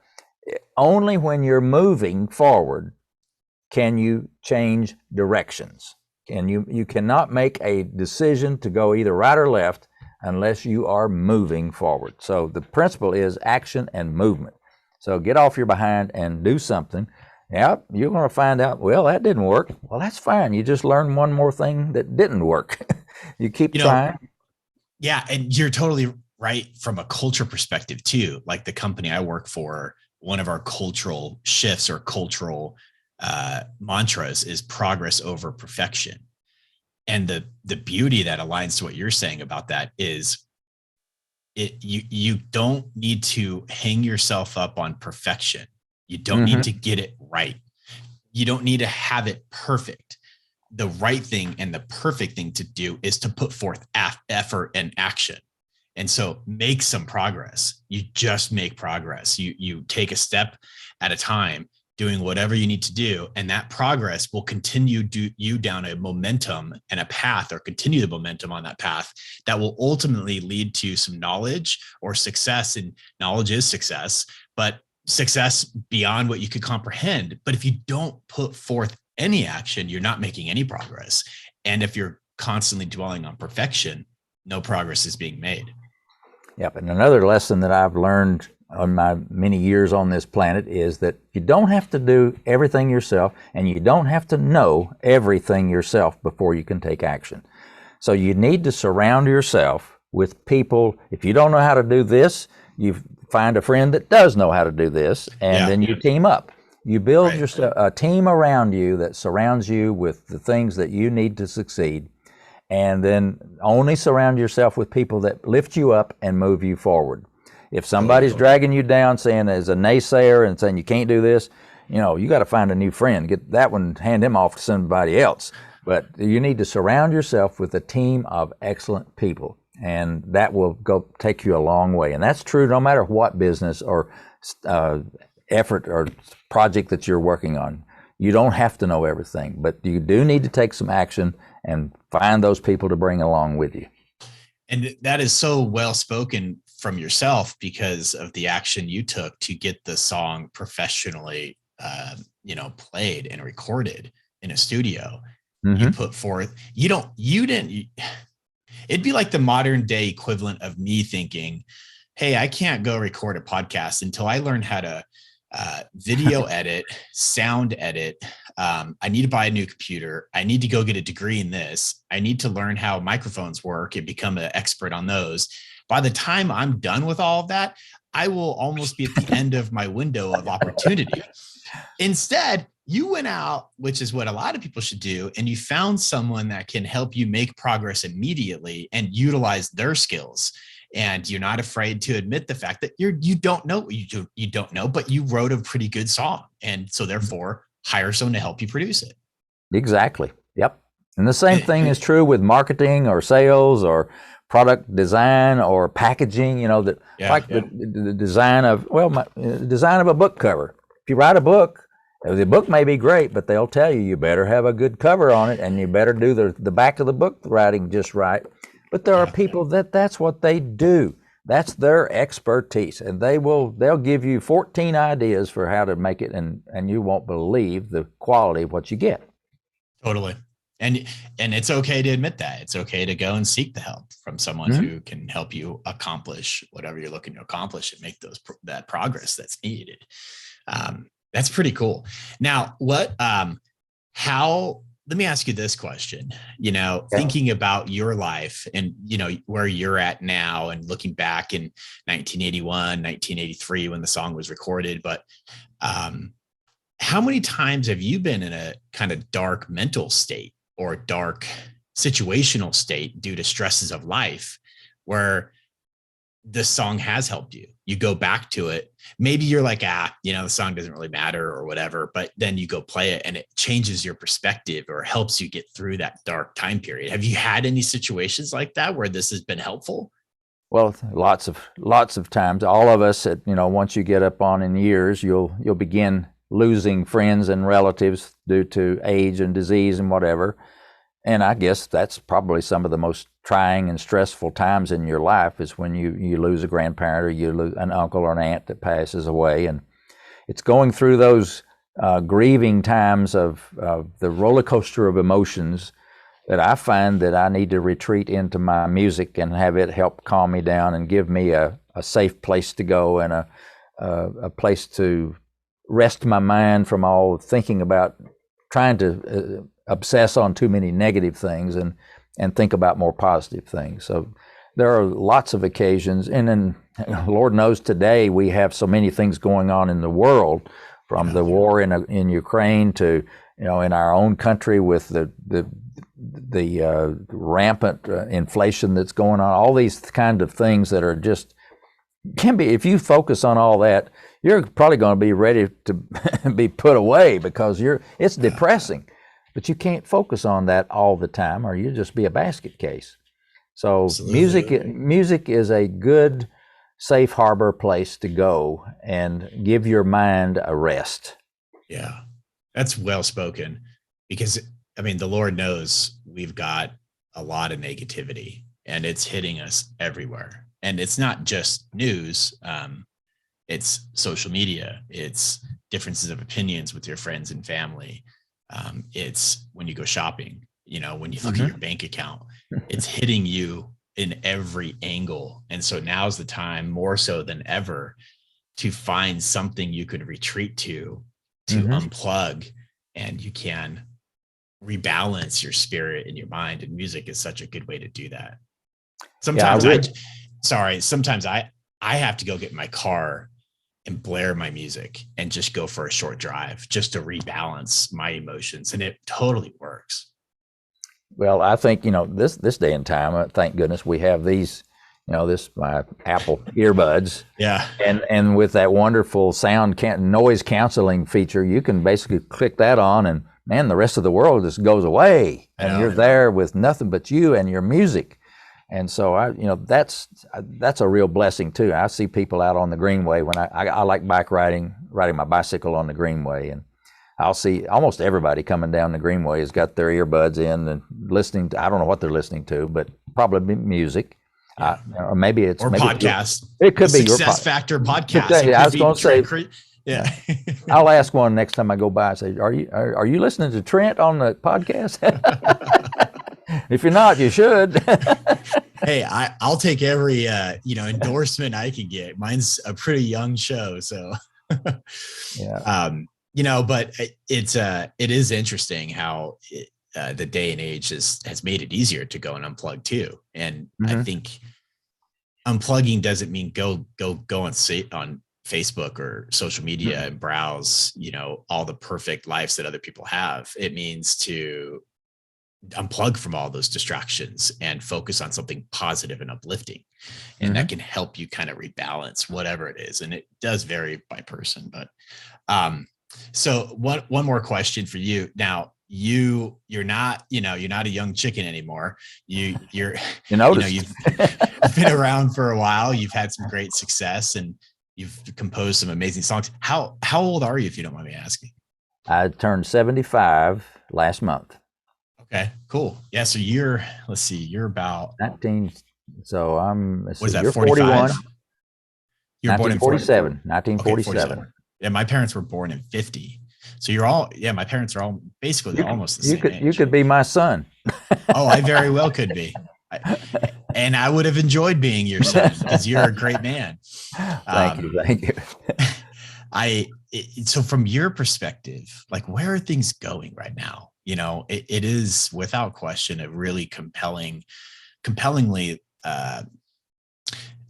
only when you're moving forward can you change directions. And you cannot make a decision to go either right or left unless you are moving forward. So the principle is action and movement. So get off your behind and do something. Yeah, you're going to find out, well, that didn't work. Well, that's fine. You just learned one more thing that didn't work. You keep trying. Yeah, and you're totally right from a culture perspective too. Like the company I work for, one of our cultural shifts or cultural mantras is progress over perfection. And the beauty that aligns to what you're saying about that is you don't need to hang yourself up on perfection. You don't need to get it right. You don't need to have it perfect. The right thing and the perfect thing to do is to put forth effort and action. And so make some progress. You just make progress. You take a step at a time, doing whatever you need to do. And that progress will continue you down a momentum and a path, or continue the momentum on that path that will ultimately lead to some knowledge or success. And knowledge is success, but success beyond what you could comprehend. But if you don't put forth any action, you're not making any progress. And if you're constantly dwelling on perfection, no progress is being made. Yep. And another lesson that I've learned on my many years on this planet is that you don't have to do everything yourself, and you don't have to know everything yourself before you can take action. So you need to surround yourself with people. If you don't know how to do this, you find a friend that does know how to do this, and then you team up. You build yourself a team around you that surrounds you with the things that you need to succeed, and then only surround yourself with people that lift you up and move you forward. If somebody's dragging you down, saying as a naysayer and saying you can't do this, you got to find a new friend. Get that one, hand him off to somebody else. But you need to surround yourself with a team of excellent people, and that will go take you a long way. And that's true no matter what business or effort or project that you're working on. You don't have to know everything, but you do need to take some action and find those people to bring along with you. And that is so well spoken from yourself, because of the action you took to get the song professionally, played and recorded in a studio. You put forth, it'd be like the modern day equivalent of me thinking, hey, I can't go record a podcast until I learn how to video edit, sound edit. I need to buy a new computer. I need to go get a degree in this. I need to learn how microphones work and become an expert on those. By the time I'm done with all of that, I will almost be at the end of my window of opportunity. Instead, you went out, which is what a lot of people should do, and you found someone that can help you make progress immediately and utilize their skills. And you're not afraid to admit the fact that you don't know what you don't know, but you wrote a pretty good song. And so therefore hire someone to help you produce it. Exactly. Yep. And the same thing is true with marketing or sales or product design or packaging, the design of, design of a book cover. If you write a book, the book may be great, but they'll tell you better have a good cover on it, and you better do the back of the book writing just right. But there are people that's what they do. That's their expertise, and they'll give you 14 ideas for how to make it, and you won't believe the quality of what you get. Totally. And it's okay to admit that. It's okay to go and seek the help from someone who can help you accomplish whatever you're looking to accomplish and make that progress that's needed. That's pretty cool. Now, let me ask you this question, thinking about your life and, where you're at now and looking back in 1981, 1983, when the song was recorded, but how many times have you been in a kind of dark mental state or dark situational state due to stresses of life where this song has helped you? You go back to it. Maybe you're like, the song doesn't really matter or whatever, but then you go play it and it changes your perspective or helps you get through that dark time period. Have you had any situations like that where this has been helpful? Well, lots of times. All of us, once you get up on in years, you'll begin losing friends and relatives due to age and disease and whatever. And I guess that's probably some of the most trying and stressful times in your life is when you lose a grandparent or you lose an uncle or an aunt that passes away. And it's going through those grieving times of the roller coaster of emotions that I find that I need to retreat into my music and have it help calm me down and give me a safe place to go and a place to rest my mind from all thinking about trying to obsess on too many negative things and think about more positive things. So there are lots of occasions, and then Lord knows today we have so many things going on in the world, from the war in Ukraine to, in our own country with the rampant inflation that's going on. All these kind of things that are just can be. If you focus on all that, you're probably going to be ready to be put away because it's depressing. But you can't focus on that all the time, or you'll just be a basket case. So music is a good safe harbor place to go and give your mind a rest. Yeah, that's well spoken, because the Lord knows we've got a lot of negativity and it's hitting us everywhere. And it's not just news. It's social media. It's differences of opinions with your friends and family. It's when you go shopping, when you look at your bank account, it's hitting you in every angle. And so now's the time, more so than ever, to find something you could retreat to unplug, and you can rebalance your spirit and your mind. And music is such a good way to do that. Sometimes sometimes I have to go get in my car and blare my music and just go for a short drive just to rebalance my emotions. And it totally works. Well, I think, this day and time, thank goodness we have these, my Apple earbuds. Yeah. And with that wonderful noise canceling feature, you can basically click that on and man, the rest of the world just goes away and you're there with nothing but you and your music. And so that's a real blessing too. I see people out on the Greenway when I like bike riding my bicycle on the Greenway, and I'll see almost everybody coming down the Greenway has got their earbuds in and listening to, I don't know what they're listening to, but probably music. Or maybe it's podcast. It could be your Success Factor podcast. I was going to say, yeah. I'll ask one next time I go by and say, are you listening to Trent on the podcast? If you're not, you should. Hey, I'll take every endorsement I can get. Mine's a pretty young show, so yeah. But it is interesting how the day and age has made it easier to go and unplug too. And I think unplugging doesn't mean go on Facebook or social media and browse, all the perfect lives that other people have. It means to unplug from all those distractions and focus on something positive and uplifting. And that can help you kind of rebalance whatever it is. And it does vary by person, but so one more question for you. Now you're not a young chicken anymore. You've been around for a while. You've had some great success and you've composed some amazing songs. How old are you, if you don't mind me asking? I turned 75 last month. Okay, cool. Yeah, so you're about 19. So you're 41. You're born in 47. 1947. Okay, yeah, my parents were born in 50. So my parents are all basically almost the same age. You could be my son. Oh, I very well could be. And I would have enjoyed being your son because you're a great man. Thank you. So from your perspective, like, where are things going right now? It is without question a really compellingly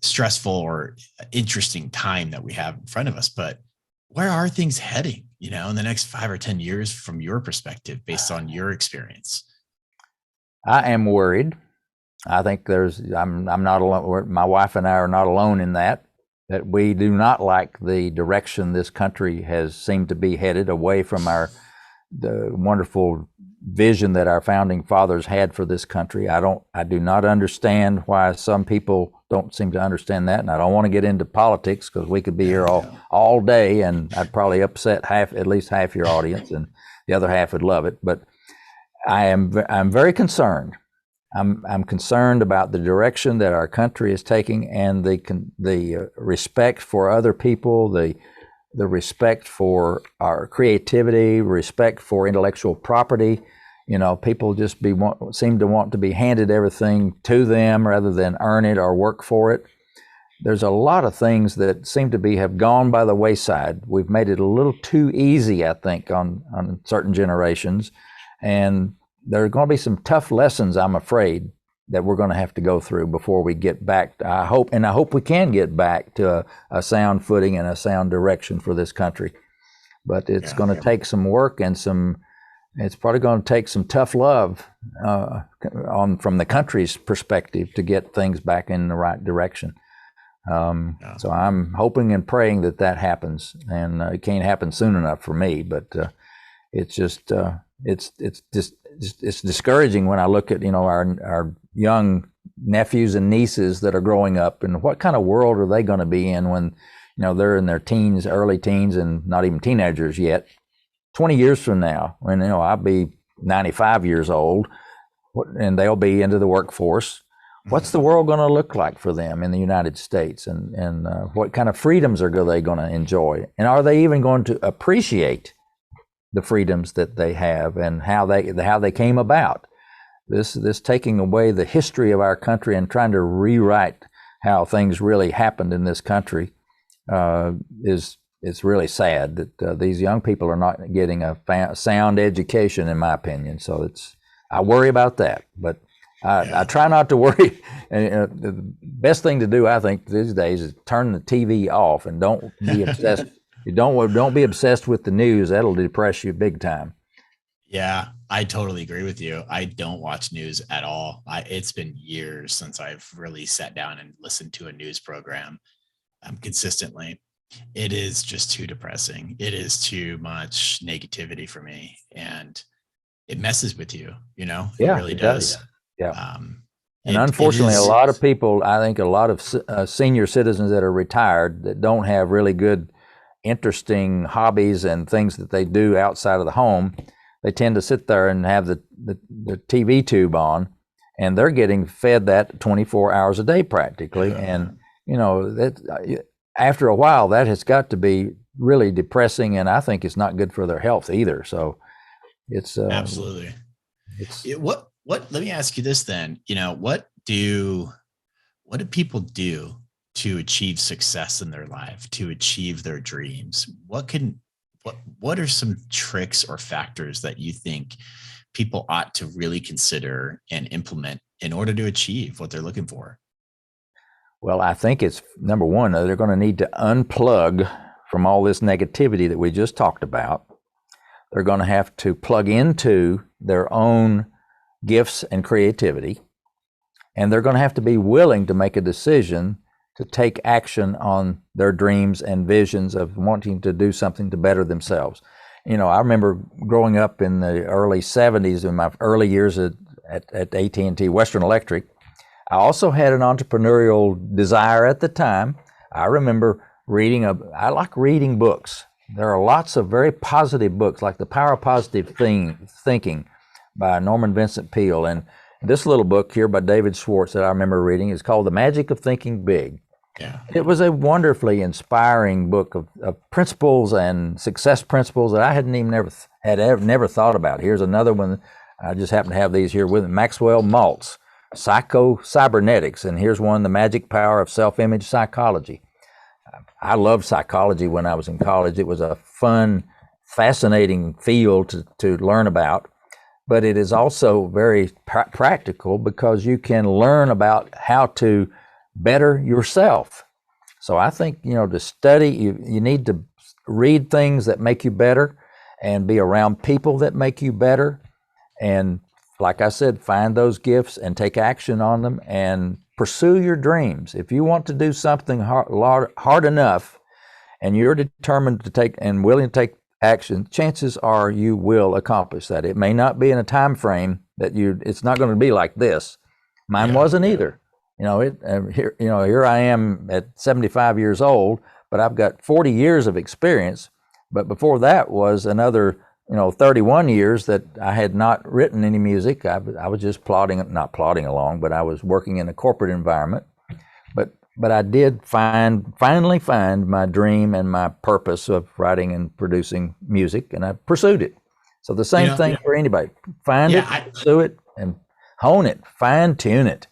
stressful or interesting time that we have in front of us. But where are things heading, in the next 5 or 10 years from your perspective, based on your experience? I am worried. I think I'm not alone. My wife and I are not alone in that we do not like the direction this country has seemed to be headed away from the wonderful vision that our founding fathers had for this country. I do not understand why some people don't seem to understand that, and I don't want to get into politics because we could be here all day, and I'd probably upset at least half your audience, and the other half would love it. But I'm very concerned. I'm concerned about the direction that our country is taking, and the respect for other people, the respect for our creativity, respect for intellectual property. People just seem to want to be handed everything to them rather than earn it or work for it. there's a lot of things that seem to have gone by the wayside. We've made it a little too easy, I think, on certain generations. And there are going to be some tough lessons, I'm afraid, that we're going to have to go through before we get back. I hope we can get back to a sound footing and a sound direction for this country. But it's going to take some work and it's probably going to take some tough love from the country's perspective to get things back in the right direction. So I'm hoping and praying that happens, and it can't happen soon enough for me. But it's just it's discouraging when I look at our young nephews and nieces that are growing up, and what kind of world are they going to be in when they're in their teens, early teens, and not even teenagers yet. 20 years from now, when I'll be 95 years old, and they'll be into the workforce. What's the world going to look like for them in the United States, and what kind of freedoms are they going to enjoy, and are they even going to appreciate the freedoms that they have and how they came about? This taking away the history of our country and trying to rewrite how things really happened in this country it's really sad that these young people are not getting a sound education, in my opinion. So I worry about that, but I try not to worry. The best thing to do, I think, these days is turn the TV off and don't be obsessed. Don't be obsessed with the news. That'll depress you big time. Yeah, I totally agree with you. I don't watch news at all. It's been years since I've really sat down and listened to a news program consistently. It is just too depressing. It is too much negativity for me, and it messes with you. It really does. Yeah. And unfortunately, a lot of people, I think a lot of senior citizens that are retired that don't have really good, interesting hobbies and things that they do outside of the home, they tend to sit there and have the TV tube on, and they're getting fed that 24 hours a day practically. And, after a while, that has got to be really depressing, and I think it's not good for their health either. So it's absolutely. What let me ask you this then. What do people do to achieve success in their life, to achieve their dreams? What are some tricks or factors that you think people ought to really consider and implement in order to achieve what they're looking for? Well, I think it's number one, they're going to need to unplug from all this negativity that we just talked about. They're going to have to plug into their own gifts and creativity, and they're going to have to be willing to make a decision to take action on their dreams and visions of wanting to do something to better themselves. I remember growing up in the early 70s, in my early years at AT&T Western Electric. I also had an entrepreneurial desire at the time. I remember I like reading books. There are lots of very positive books, like The Power of Positive Thinking by Norman Vincent Peale. And this little book here by David Schwartz that I remember reading is called The Magic of Thinking Big. Yeah. It was a wonderfully inspiring book of principles and success principles that I had never thought about. Here's another one. I just happen to have these here with me. Maxwell Maltz, Psycho-Cybernetics, and here's one, The Magic Power of Self-Image Psychology. I loved psychology when I was in college. It was a fun, fascinating field to learn about, but it is also very practical because you can learn about how to better yourself. So I think, to study, you need to read things that make you better and be around people that make you better. And like I said, find those gifts and take action on them and pursue your dreams. If you want to do something hard enough and you're determined to take and willing to take action, chances are you will accomplish that. It may not be in a time frame it's not going to be like this. Mine wasn't either. Here I am at 75 years old, but I've got 40 years of experience. But before that was another 31 years that I had not written any music. I was just not plodding along, but I was working in a corporate environment. But I did finally find my dream and my purpose of writing and producing music, and I pursued it. So the same thing for anybody. Find it, pursue it, and hone it, fine tune it.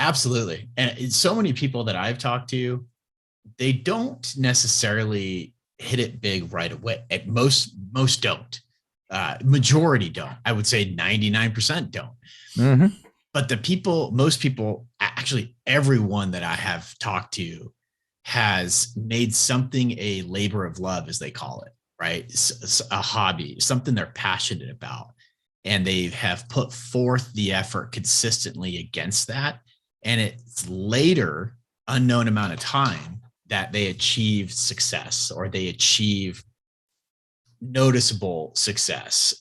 Absolutely. And so many people that I've talked to, they don't necessarily hit it big right away. Most don't. Majority don't. I would say 99% don't. Mm-hmm. But most people, actually everyone that I have talked to has made something a labor of love, as they call it, right? It's a hobby, something they're passionate about. And they have put forth the effort consistently against that. And it's later, unknown amount of time, that they achieve success, or they achieve noticeable success.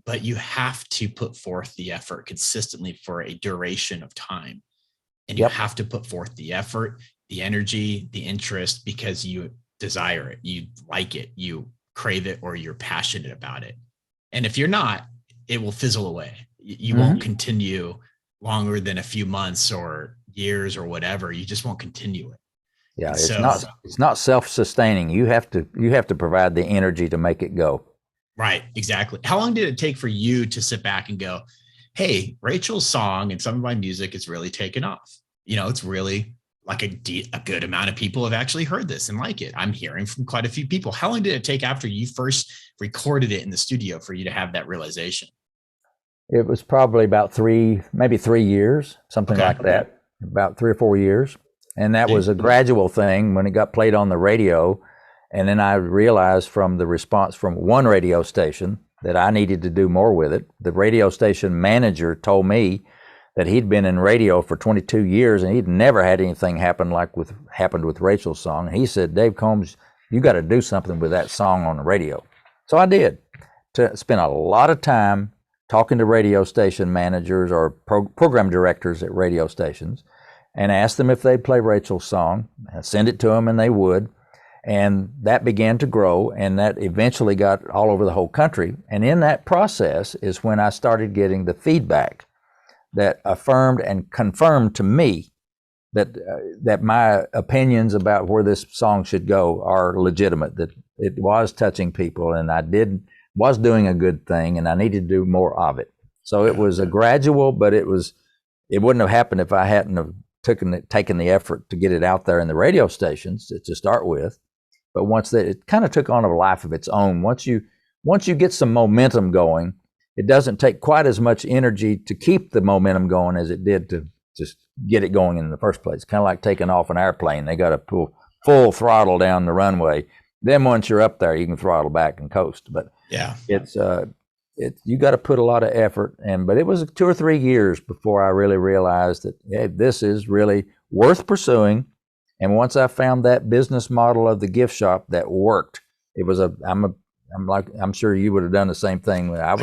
But you have to put forth the effort consistently for a duration of time. And you have to put forth the effort, the energy, the interest, because you desire it, you like it, you crave it, or you're passionate about it. And if you're not, it will fizzle away. You won't continue longer than a few months or years or whatever. You just won't continue it. Yeah, And it's not self-sustaining. You have to provide the energy to make it go. Right, exactly. How long did it take for you to sit back and go, hey, Rachel's song and some of my music is really taken off? It's really like a good amount of people have actually heard this and like it. I'm hearing from quite a few people. How long did it take after you first recorded it in the studio for you to have that realization? It was probably about maybe 3 years, something like that, about 3 or 4 years. And that was a gradual thing when it got played on the radio. And then I realized from the response from one radio station that I needed to do more with it. The radio station manager told me that he'd been in radio for 22 years and he'd never had anything happen like happened with Rachel's song. And he said, Dave Combs, you got to do something with that song on the radio. So I did. To spend a lot of time talking to radio station managers or program directors at radio stations, and asked them if they'd play Rachel's song. I send it to them, and they would. And that began to grow, and that eventually got all over the whole country. And in that process is when I started getting the feedback that affirmed and confirmed to me that my opinions about where this song should go are legitimate, that it was touching people, and I was doing a good thing, and I needed to do more of it. So it was a gradual, but it wouldn't have happened if I hadn't have taken the effort to get it out there in the radio stations to start with. But once it kind of took on a life of its own. Once you get some momentum going, it doesn't take quite as much energy to keep the momentum going as it did to just get it going in the first place. Kind of like taking off an airplane. They got to pull full throttle down the runway. Then once you're up there, you can throttle back and coast. But yeah, you got to put a lot of effort, but it was 2 or 3 years before I really realized that, hey, this is really worth pursuing. And once I found that business model of the gift shop that worked, I'm sure you would have done the same thing. I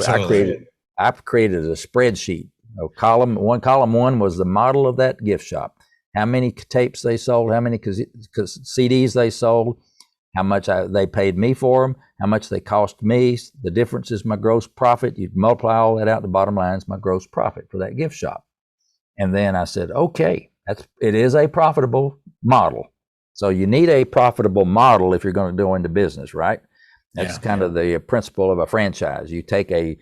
created a spreadsheet. Column one was the model of that gift shop. How many tapes they sold, how many CDs they sold, how much they paid me for them, how much they cost me. The difference is my gross profit. You multiply all that out, the bottom line is my gross profit for that gift shop. And then I said, okay, it is a profitable model. So you need a profitable model if you're going to go into business, right? That's kind of the principle of a franchise. You take a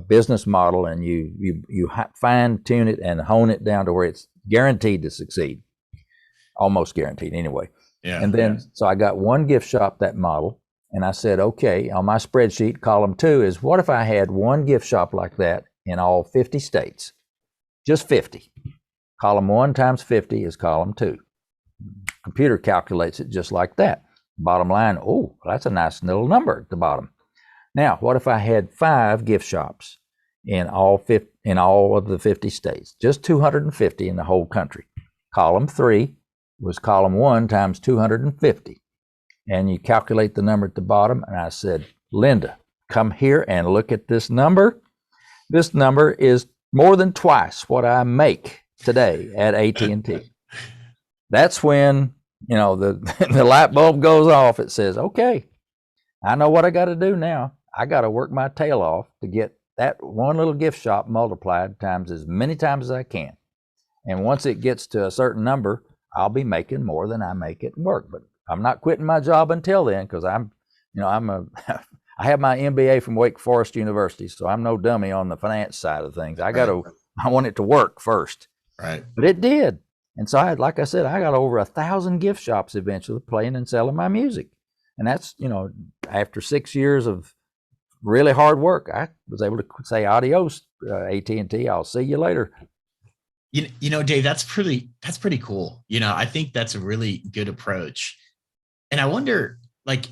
business model and you fine tune it and hone it down to where it's guaranteed to succeed. Almost guaranteed anyway. Yeah. And then, so I got one gift shop, that model, and I said, okay, on my spreadsheet, column 2 is, what if I had one gift shop like that in all 50 states? Just 50. Column 1 times 50 is column 2. Computer calculates it just like that. Bottom line, oh, that's a nice little number at the bottom. Now, what if I had 5 gift shops in all of the 50 states? Just 250 in the whole country. Column 3 was column 1 times 250. And you calculate the number at the bottom. And I said, Linda, come here and look at this number. This number is more than twice what I make today at AT&T. That's when, the light bulb goes off. It says, okay, I know what I got to do now. I got to work my tail off to get that one little gift shop multiplied times as many times as I can. And once it gets to a certain number, I'll be making more than I make at work. But I'm not quitting my job until then, because I have my MBA from Wake Forest University, so I'm no dummy on the finance side of things. I want it to work first. Right. But it did. And so like I said, I got over 1,000 gift shops eventually playing and selling my music. And that's, after 6 years of really hard work, I was able to say adios, AT&T. I'll see you later. Dave, that's pretty cool. I think that's a really good approach. And I wonder, like,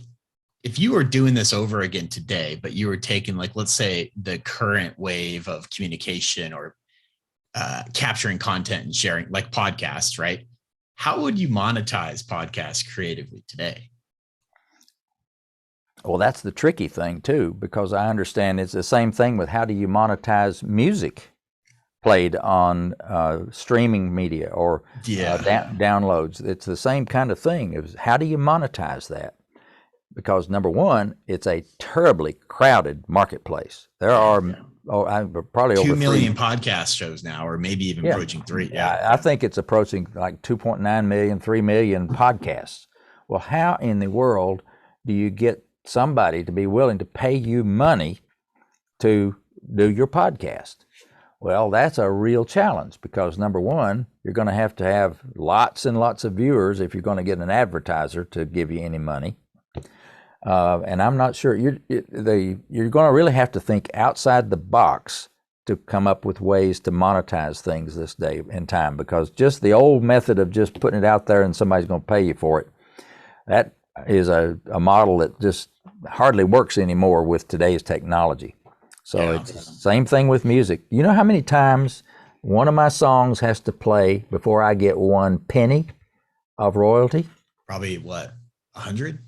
if you were doing this over again today, but you were taking, like, let's say the current wave of communication or capturing content and sharing, like podcasts, right? How would you monetize podcasts creatively today? Well, that's the tricky thing too, because I understand it's the same thing with how do you monetize music played on streaming media or downloads. It's the same kind of thing. It was, how do you monetize that? Because number one, it's a terribly crowded marketplace. There are probably 2 over million podcast shows now, or maybe even approaching 3. I think it's approaching like 2.9 million, 3 million podcasts. Well, how in the world do you get somebody to be willing to pay you money to do your podcast? Well, that's a real challenge because number one, you're going to have lots and lots of viewers if you're going to get an advertiser to give you any money. And I'm not sure you're going to really have to think outside the box to come up with ways to monetize things this day and time, because just the old method of just putting it out there and somebody's going to pay you for it, that is a model that just hardly works anymore with today's technology. So it's the same thing with music. You know how many times one of my songs has to play before I get 1 penny of royalty? Probably what, 100?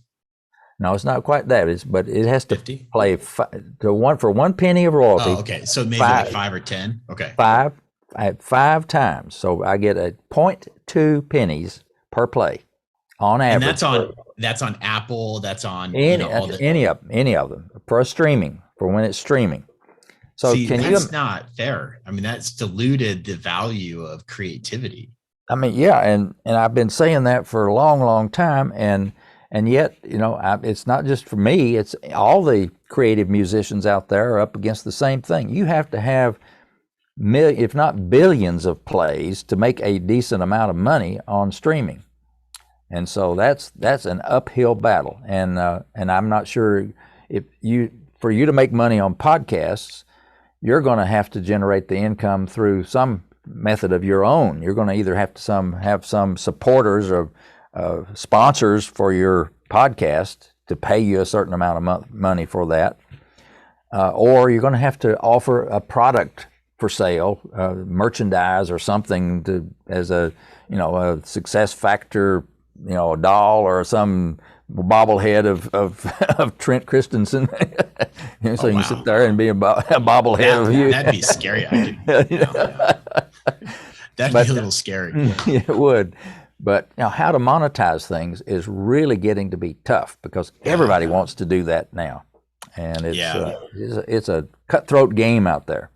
No, it's not quite that. But it has to 50? play for 1 penny of royalty. Oh, okay. So maybe like 5 or 10. Okay. 5 times. So I get a 0.2 pennies per play on average. And that's on Apple. That's on any of them for streaming, for when it's streaming. So that's not fair. I mean, that's diluted the value of creativity. I mean, yeah, and I've been saying that for a long, long time, and yet, it's not just for me. It's all the creative musicians out there are up against the same thing. You have to have if not billions of plays to make a decent amount of money on streaming, and so that's an uphill battle. And I'm not sure for you to make money on podcasts, you're going to have to generate the income through some method of your own. You're going to either have to have some supporters or sponsors for your podcast to pay you a certain amount of money for that, or you're going to have to offer a product for sale, merchandise or something as a success factor, a doll or some bobblehead of Trent Christensen. You can sit there and be a bobblehead of you. That'd be scary. That'd be a little scary. It would. But how to monetize things is really getting to be tough because everybody wants to do that now, and it's a cutthroat game out there.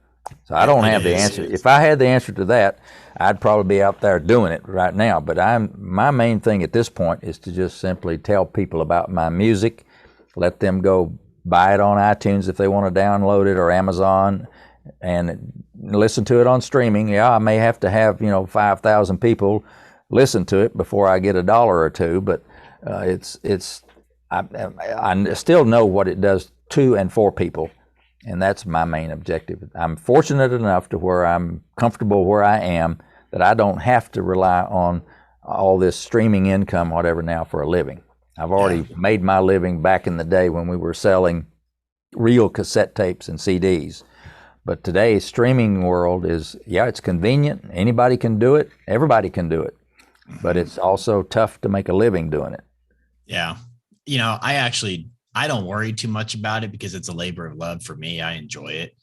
So I don't have the answer. If I had the answer to that, I'd probably be out there doing it right now. But my main thing at this point is to just simply tell people about my music, let them go buy it on iTunes if they want to download it, or Amazon, and listen to it on streaming. Yeah, I may have to have 5,000 people listen to it before I get $1 or $2, but I still know what it does to and for people, and that's my main objective. I'm fortunate enough to where I'm comfortable where I am, that I don't have to rely on all this streaming income, whatever, now for a living. I've already made my living back in the day when we were selling real cassette tapes and CDs. But today's streaming world is, it's convenient. Anybody can do it. Everybody can do it. But it's also tough to make a living doing it. Yeah. I don't worry too much about it because it's a labor of love for me. I enjoy it.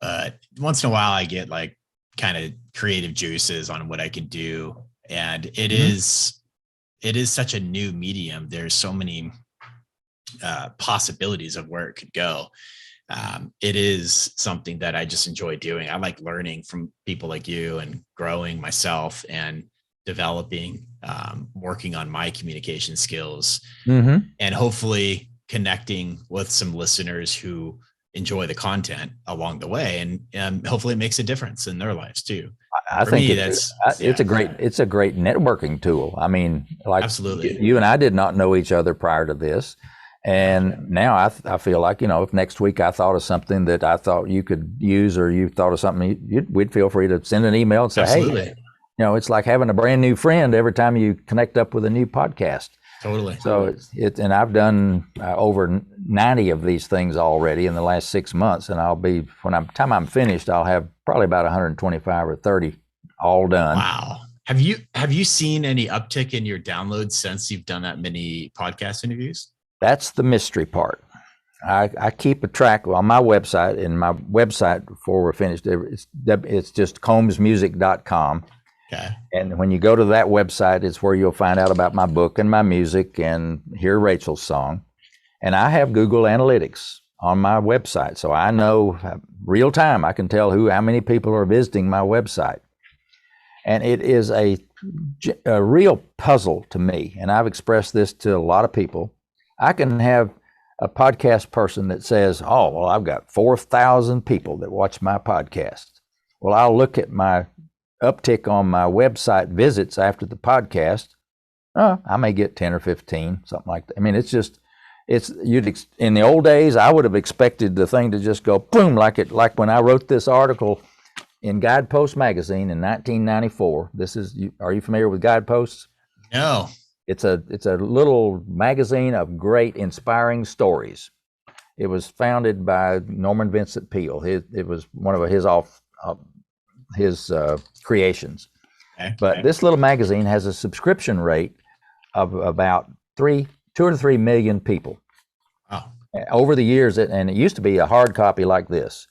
But once in a while I get like kind of creative juices on what I can do. And it is such a new medium. There's so many possibilities of where it could go. It is something that I just enjoy doing. I like learning from people like you and growing myself and developing, working on my communication skills, and hopefully connecting with some listeners who enjoy the content along the way, and hopefully it makes a difference in their lives too. I For think me, it's a great networking tool. I mean, like absolutely. you and I did not know each other prior to this. And now I feel like, if next week I thought of something that I thought you could use, or you thought of something, we'd feel free to send an email and say, absolutely. hey, it's like having a brand new friend every time you connect up with a new podcast. Totally. So and I've done over 90 of these things already in the last 6 months, and time I'm finished, I'll have probably about 125 or 30 all done. Wow. Have you seen any uptick in your downloads since you've done that many podcast interviews? That's the mystery part. I keep a track on my website, and my website before we're finished, it's just combsmusic.com. Okay. And when you go to that website, it's where you'll find out about my book and my music and hear Rachel's song. And I have Google Analytics on my website, so I know real time. I can tell how many people are visiting my website. And it is a real puzzle to me, and I've expressed this to a lot of people. I can have a podcast person that says, oh, well, I've got 4,000 people that watch my podcast. Well, I'll look at my uptick on my website visits after the podcast. I may get 10 or 15, something like that. I mean, in the old days, I would have expected the thing to just go boom, like when I wrote this article in Guidepost magazine in 1994. Are you familiar with Guideposts? No. It's a little magazine of great, inspiring stories. It was founded by Norman Vincent Peale. It was one of his creations. Okay. But this little magazine has a subscription rate of about 2 or 3 million people. Wow. Over the years, and it used to be a hard copy like this.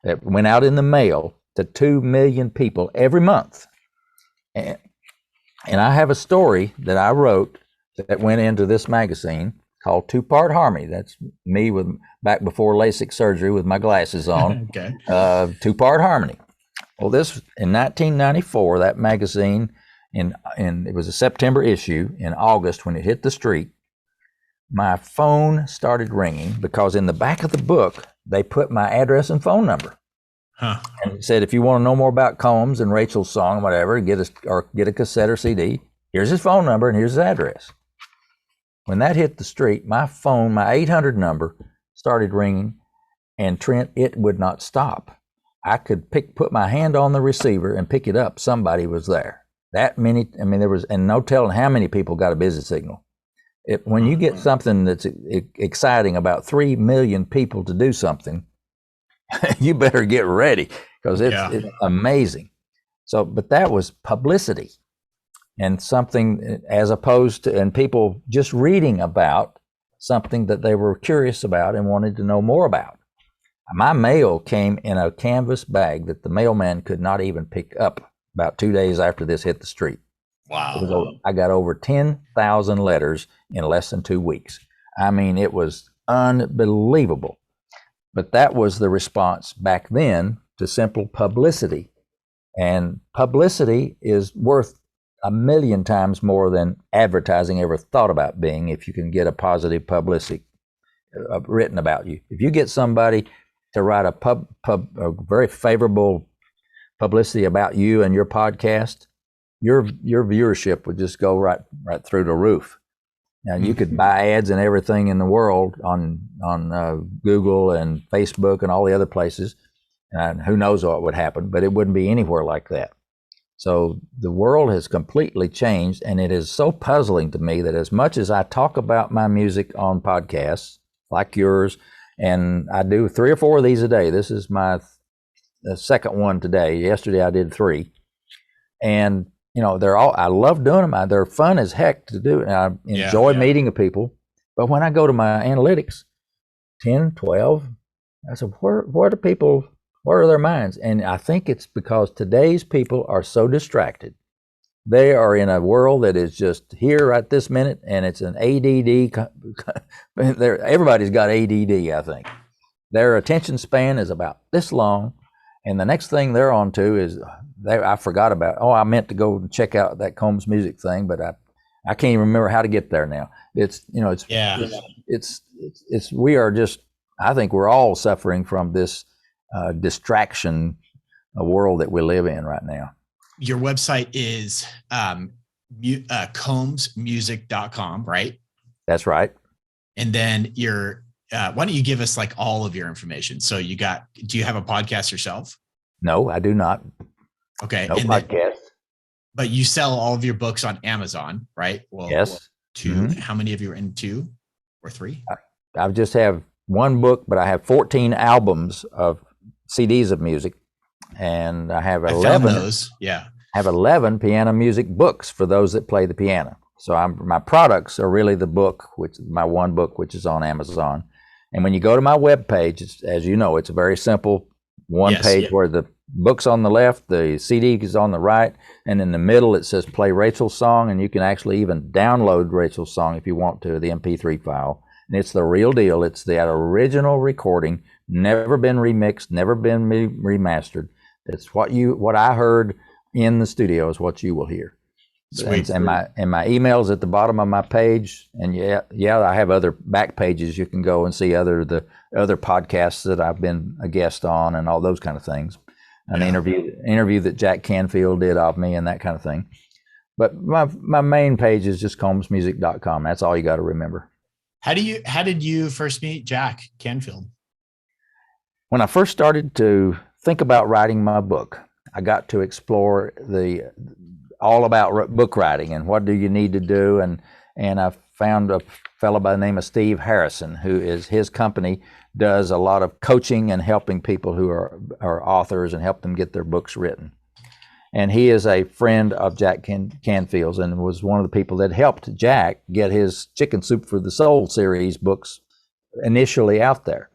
It went out in the mail to 2 million people every month. And I have a story that I wrote that went into this magazine called Two-Part Harmony. That's me back before LASIK surgery with my glasses on. Okay. Two-Part Harmony. Well, this in 1994, that magazine, and it was a September issue. In August, when it hit the street, my phone started ringing because in the back of the book they put my address and phone number. Huh. And it said, if you want to know more about Combs and Rachel's song, whatever, get a cassette or CD. Here's his phone number and here's his address. When that hit the street, my phone, my 800 number, started ringing, and Trent, it would not stop. I could put my hand on the receiver and pick it up. Somebody was there. That many, there was, and no telling how many people got a busy signal. When you get something that's exciting about 3 million people to do something, you better get ready, because it's amazing. So, but that was publicity, and something as opposed to, and people just reading about something that they were curious about and wanted to know more about. My mail came in a canvas bag that the mailman could not even pick up about 2 days after this hit the street. Wow. I got over 10,000 letters in less than 2 weeks. I mean, it was unbelievable. But that was the response back then to simple publicity. And publicity is worth 1,000,000 times more than advertising ever thought about being, if you can get a positive publicity written about you. If you get somebody to write a very favorable publicity about you and your podcast, your viewership would just go right through the roof. Now, you could buy ads and everything in the world on Google and Facebook and all the other places, and who knows what would happen, but it wouldn't be anywhere like that. So the world has completely changed, and it is so puzzling to me that as much as I talk about my music on podcasts like yours, and I do 3 or 4 of these a day. This is my second one today. Yesterday I did 3. And I love doing them. They're fun as heck to do. And I enjoy meeting people. But when I go to my analytics, 10, 12, I said, where are their minds? And I think it's because today's people are so distracted. They are in a world that is just here right this minute, and it's an ADD. Everybody's got ADD, I think. Their attention span is about this long, and the next thing they're on to is, I forgot about, I meant to go and check out that Combs music thing, but I can't even remember how to get there now. We are just, I think we're all suffering from this distraction world that we live in right now. your website is combsmusic.com, right? That's right. And then why don't you give us like all of your information? So do you have a podcast yourself? No, I do not. Okay. No podcast. But you sell all of your books on Amazon, right? Well, yes. Two. Mm-hmm. How many of you are in 2 or 3? I just have one book, but I have 14 albums of CDs of music, and I have 11. I found those. Yeah. I have 11 piano music books for those that play the piano. So my products are really the book, which my one book, which is on Amazon. And when you go to my webpage, as you know, it's a very simple one page where the book's on the left, the CD is on the right, and in the middle it says play Rachel's song, and you can actually even download Rachel's song if you want to, the MP3 file. And it's the real deal. It's that original recording, never been remixed, never been remastered. It's what I heard in the studio is what you will hear. Sweet. And my email's at the bottom of my page. And I have other back pages. You can go and see the other podcasts that I've been a guest on and all those kind of things. An interview that Jack Canfield did of me and that kind of thing. But my main page is just combsmusic.com. That's all you got to remember. How did you first meet Jack Canfield? When I first started to think about writing my book, I got to explore all about book writing and what do you need to do. And I found a fellow by the name of Steve Harrison, his company does a lot of coaching and helping people who are authors and help them get their books written. And he is a friend of Jack Canfield's and was one of the people that helped Jack get his Chicken Soup for the Soul series books initially out there.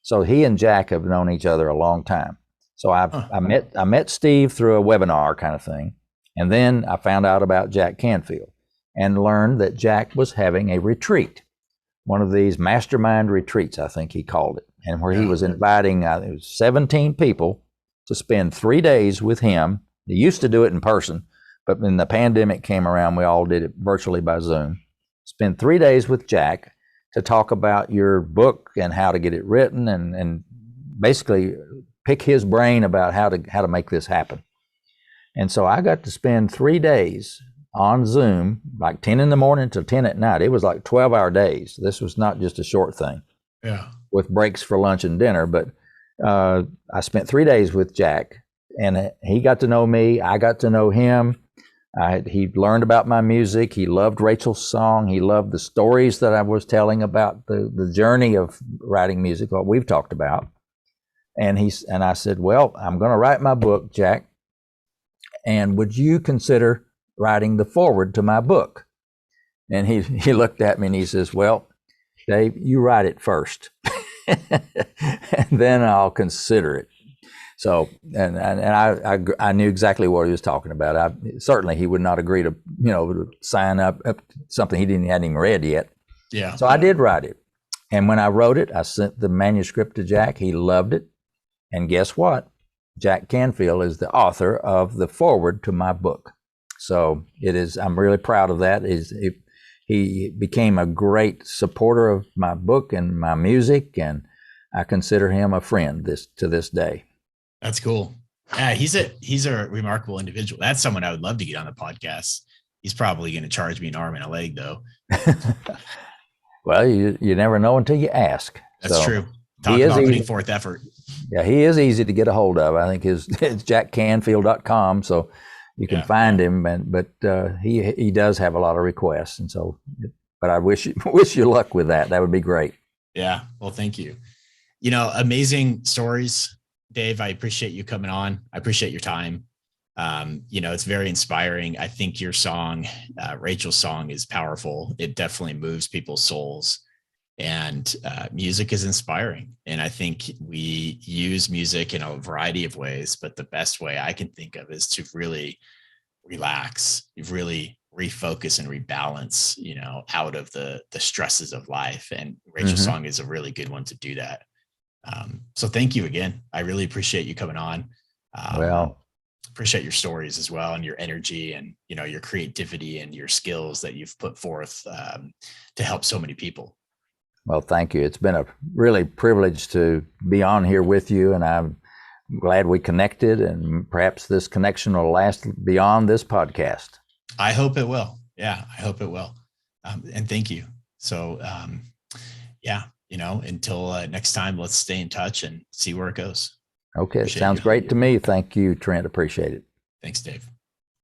So he and Jack have known each other a long time. So I met Steve through a webinar kind of thing. And then I found out about Jack Canfield and learned that Jack was having a retreat, one of these mastermind retreats, I think he called it, and where he was inviting 17 people to spend 3 days with him. They used to do it in person, but when the pandemic came around, we all did it virtually by Zoom. Spend 3 days with Jack to talk about your book and how to get it written and basically pick his brain about how to make this happen. And so I got to spend 3 days on Zoom, like 10 in the morning to 10 at night. It was like 12-hour days. This was not just a short thing. Yeah. With breaks for lunch and dinner. But I spent 3 days with Jack, and he got to know me. I got to know him. He learned about my music. He loved Rachel's song. He loved the stories that I was telling about the journey of writing music, what we've talked about. And I said, well, I'm going to write my book, Jack. And would you consider writing the foreword to my book? And he looked at me and he says, well, Dave, you write it first, and then I'll consider it. So, and I knew exactly what he was talking about. Certainly he would not agree to sign up something hadn't even read yet. Yeah. So I did write it, and when I wrote it, I sent the manuscript to Jack. He loved it, and guess what? Jack Canfield is the author of the foreword to my book. So I'm really proud of that. He became a great supporter of my book and my music, and I consider him a friend to this day. That's cool. Yeah, he's a remarkable individual. That's someone I would love to get on the podcast. He's probably going to charge me an arm and a leg, though. Well, you never know until you ask. That's true. Talk about putting forth effort. Yeah, he is easy to get a hold of. I think it's jackcanfield.com, so you can find him. But he does have a lot of requests, and so. But I wish you luck with that. That would be great. Yeah. Well, thank you. Amazing stories, Dave. I appreciate you coming on. I appreciate your time. It's very inspiring. I think your song, Rachel's song, is powerful. It definitely moves people's souls. And music is inspiring. And I think we use music in a variety of ways, but the best way I can think of is to really relax, really refocus and rebalance, out of the stresses of life. And Rachel's song is a really good one to do that. So thank you again. I really appreciate you coming on. Appreciate your stories as well, and your energy and, your creativity and your skills that you've put forth to help so many people. Well, thank you. It's been a really privilege to be on here with you, and I'm glad we connected, and perhaps this connection will last beyond this podcast. I hope it will. Yeah, I hope it will. And thank you. So, yeah, until next time, let's stay in touch and see where it goes. Okay, sounds great to me. Thank you, Trent. Appreciate it. Thanks, Dave.